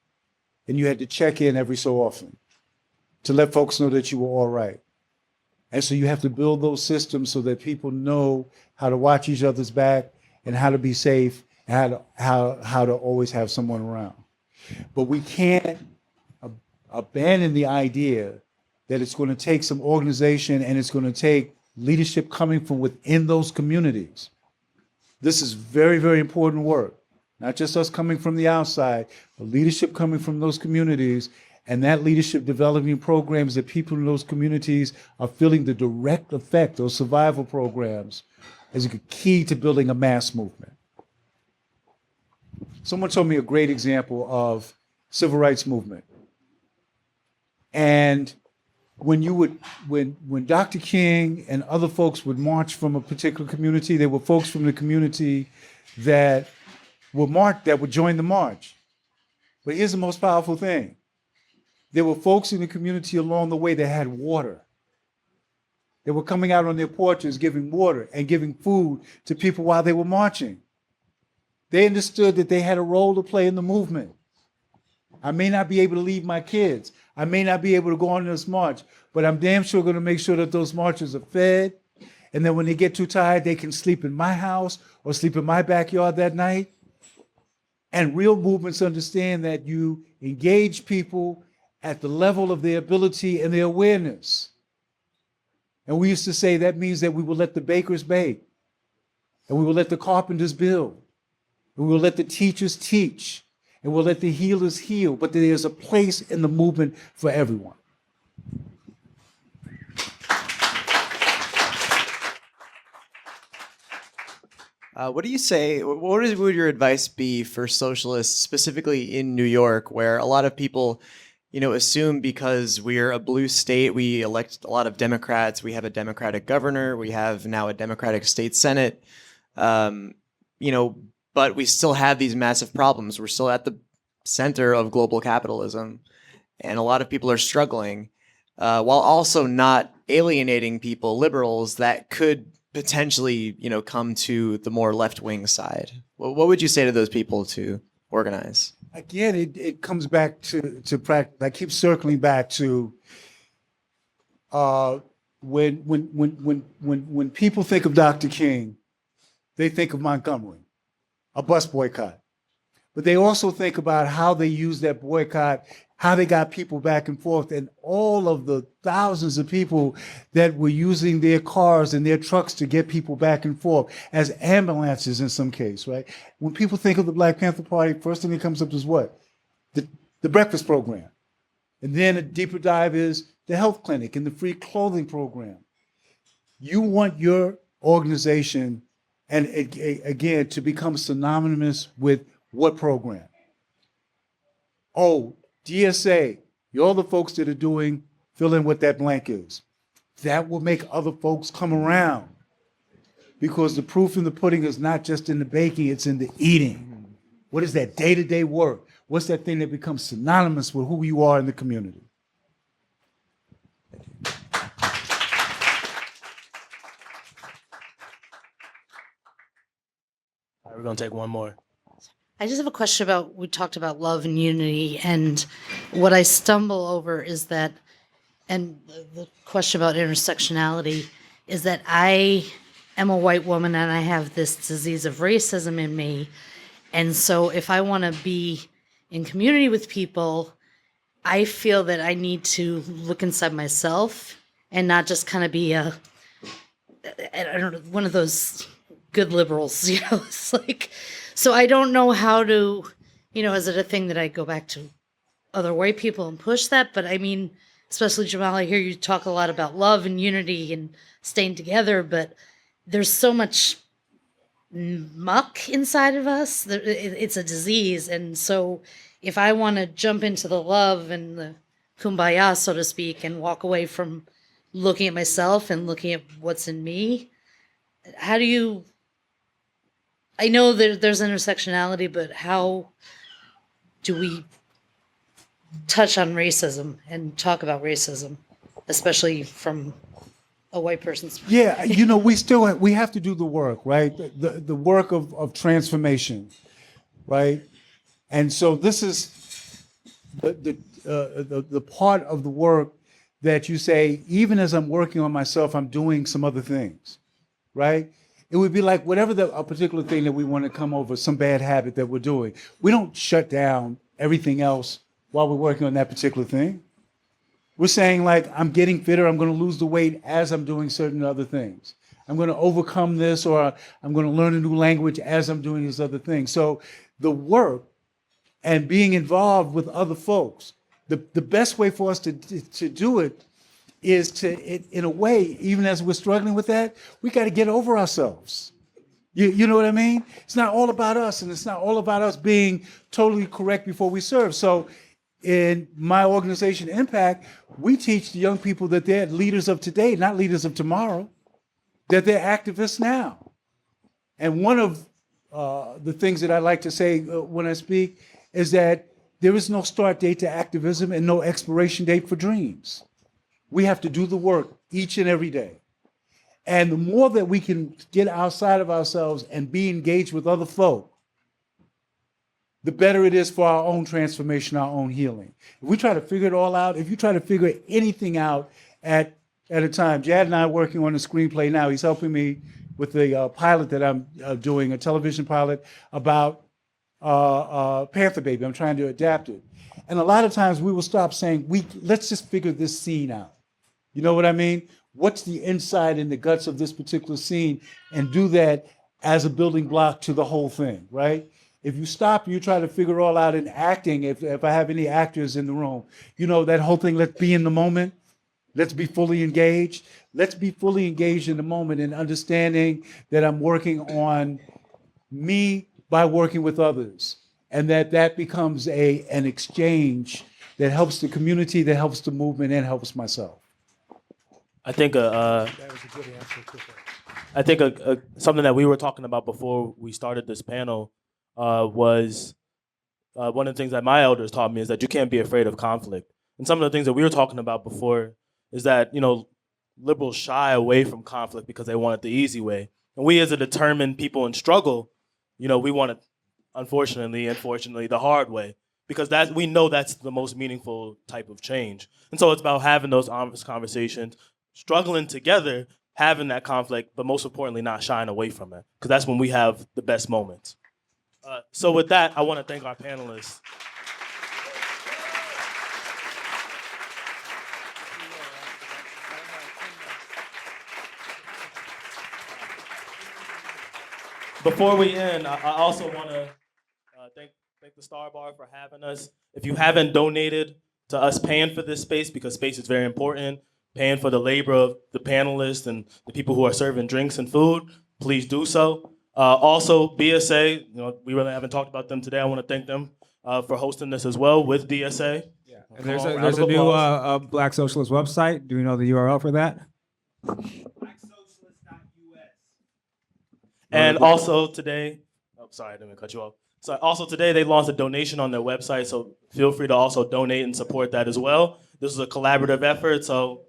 And you had to check in every so often to let folks know that you were all right. And so you have to build those systems so that people know how to watch each other's back and how to be safe and how to always have someone around. But we can't abandon the idea that it's going to take some organization and it's going to take leadership coming from within those communities. This is very, very important work. Not just us coming from the outside, but leadership coming from those communities, and that leadership developing programs that people in those communities are feeling the direct effect, those survival programs, is a key to building a mass movement. Someone told me a great example of civil rights movement. And when Dr. King and other folks would march from a particular community, there were folks from the community that would join the march. But here's the most powerful thing. There were folks in the community along the way that had water. They were coming out on their porches giving water and giving food to people while they were marching. They understood that they had a role to play in the movement. I may not be able to leave my kids. I may not be able to go on this march, but I'm damn sure going to make sure that those marchers are fed. And then when they get too tired, they can sleep in my house or sleep in my backyard that night. And real movements understand that you engage people at the level of their ability and their awareness. And we used to say that means that we will let the bakers bake, and we will let the carpenters build, and we will let the teachers teach, and we'll let the healers heal, but there's a place in the movement for everyone. What do you say, would your advice be for socialists, specifically in New York, where a lot of people, assume because we're a blue state, we elect a lot of Democrats, we have a Democratic governor, we have now a Democratic state Senate, but we still have these massive problems. We're still at the center of global capitalism, and a lot of people are struggling, while also not alienating people, liberals, that could potentially, come to the more left-wing side. What would you say to those people to organize? Again, it comes back to practice. I keep circling back to when people think of Dr. King, they think of Montgomery, a bus boycott. But they also think about how they used that boycott, how they got people back and forth, and all of the thousands of people that were using their cars and their trucks to get people back and forth as ambulances in some case, right? When people think of the Black Panther Party, first thing that comes up is what? The breakfast program. And then a deeper dive is the health clinic and the free clothing program. You want your organization, and again, to become synonymous with what program? Oh, DSA, you're the folks that are doing, fill in what that blank is. That will make other folks come around, because the proof in the pudding is not just in the baking, it's in the eating. What is that day-to-day work? What's that thing that becomes synonymous with who you are in the community? We're gonna take one more. I just have a question about, we talked about love and unity, and what I stumble over is that, and the question about intersectionality, is that I am a white woman and I have this disease of racism in me. And so if I want to be in community with people, I feel that I need to look inside myself and not just kind of be I don't know, one of those good liberals, you know, it's like, so I don't know how to, you know, is it a thing that I go back to other white people and push that? But I mean, especially Jamal, I hear you talk a lot about love and unity and staying together, but there's so much muck inside of us. It's a disease. And so if I want to jump into the love and the kumbaya, so to speak, and walk away from looking at myself and looking at what's in me, how do you, I know there's intersectionality, but how do we touch on racism and talk about racism, especially from a white person's perspective? Yeah, you know, we have to do the work, right? The work of transformation, right? And so this is the part of the work that you say, even as I'm working on myself, I'm doing some other things, right? It would be like whatever a particular thing that we want to come over, some bad habit that we're doing. We don't shut down everything else while we're working on that particular thing. We're saying, like, I'm getting fitter, I'm going to lose the weight as I'm doing certain other things. I'm going to overcome this, or I'm going to learn a new language as I'm doing these other things. So the work and being involved with other folks, the best way for us to do it is to, in a way, even as we're struggling with that, we got to get over ourselves. You know what I mean? It's not all about us, and it's not all about us being totally correct before we serve. So in my organization, Impact, we teach the young people that they're leaders of today, not leaders of tomorrow, that they're activists now. And one of the things that I like to say when I speak is that there is no start date to activism and no expiration date for dreams. We have to do the work each and every day. And the more that we can get outside of ourselves and be engaged with other folk, the better it is for our own transformation, our own healing. If we try to figure it all out, if you try to figure anything out at a time, Jad and I are working on a screenplay now. He's helping me with the pilot that I'm doing, a television pilot about Panther Baby. I'm trying to adapt it. And a lot of times we will stop saying, let's just figure this scene out. You know what I mean? What's the inside and the guts of this particular scene, and do that as a building block to the whole thing, right? If you stop, you try to figure it all out in acting, if I have any actors in the room, you know, that whole thing, let's be in the moment. Let's be fully engaged. Let's be fully engaged in the moment and understanding that I'm working on me by working with others, and that becomes an exchange that helps the community, that helps the movement, and helps myself. I think That was a good answer. I think something that we were talking about before we started this panel was one of the things that my elders taught me is that you can't be afraid of conflict. And some of the things that we were talking about before is that, you know, liberals shy away from conflict because they want it the easy way. And we as a determined people in struggle, you know, we want it, unfortunately, the hard way, because we know that's the most meaningful type of change. And so it's about having those honest conversations, struggling together, having that conflict, but most importantly, not shying away from it, because that's when we have the best moments. So with that, I want to thank our panelists. Before we end, I also want to thank the Starr Bar for having us. If you haven't donated to us paying for this space, because space is very important, paying for the labor of the panelists and the people who are serving drinks and food, please do so. Also, DSA, you know, we really haven't talked about them today. I want to thank them for hosting this as well with DSA. Yeah. And there's a new Black Socialist website. Do you know the URL for that? And also today, sorry, I didn't mean to cut you off. So also today they launched a donation on their website, so feel free to also donate and support that as well. This is a collaborative effort, so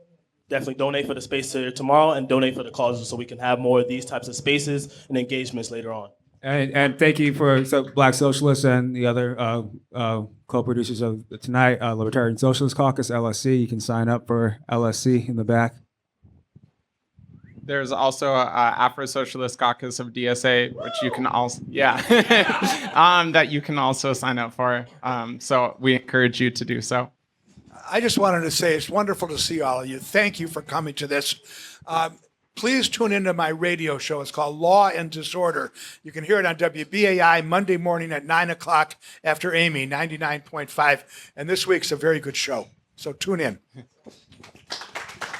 definitely donate for the space tomorrow and donate for the causes so we can have more of these types of spaces and engagements later on. And thank you for Black Socialists and the other co-producers of tonight, Libertarian Socialist Caucus, LSC. You can sign up for LSC in the back. There's also a Afro-Socialist Caucus of DSA, which you can also, that you can also sign up for. So we encourage you to do so. I just wanted to say it's wonderful to see all of you. Thank you for coming to this. Please tune into my radio show. It's called Law and Disorder. You can hear it on WBAI Monday morning at 9 o'clock after Amy, 99.5. And this week's a very good show. So tune in.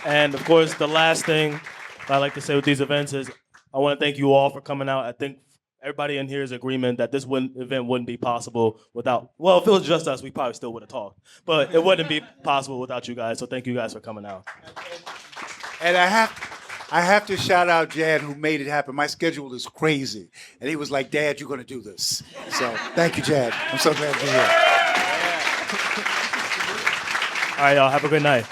And of course, the last thing I'd like to say with these events is I want to thank you all for coming out. I think everybody in here is in agreement that this event wouldn't be possible without, well, if it was just us, we probably still would have talked. But it wouldn't be possible without you guys. So thank you guys for coming out. And I have to shout out Jad, who made it happen. My schedule is crazy. And he was like, Dad, you're going to do this. So thank you, Jad. I'm so glad to be here. All right, y'all. Have a good night.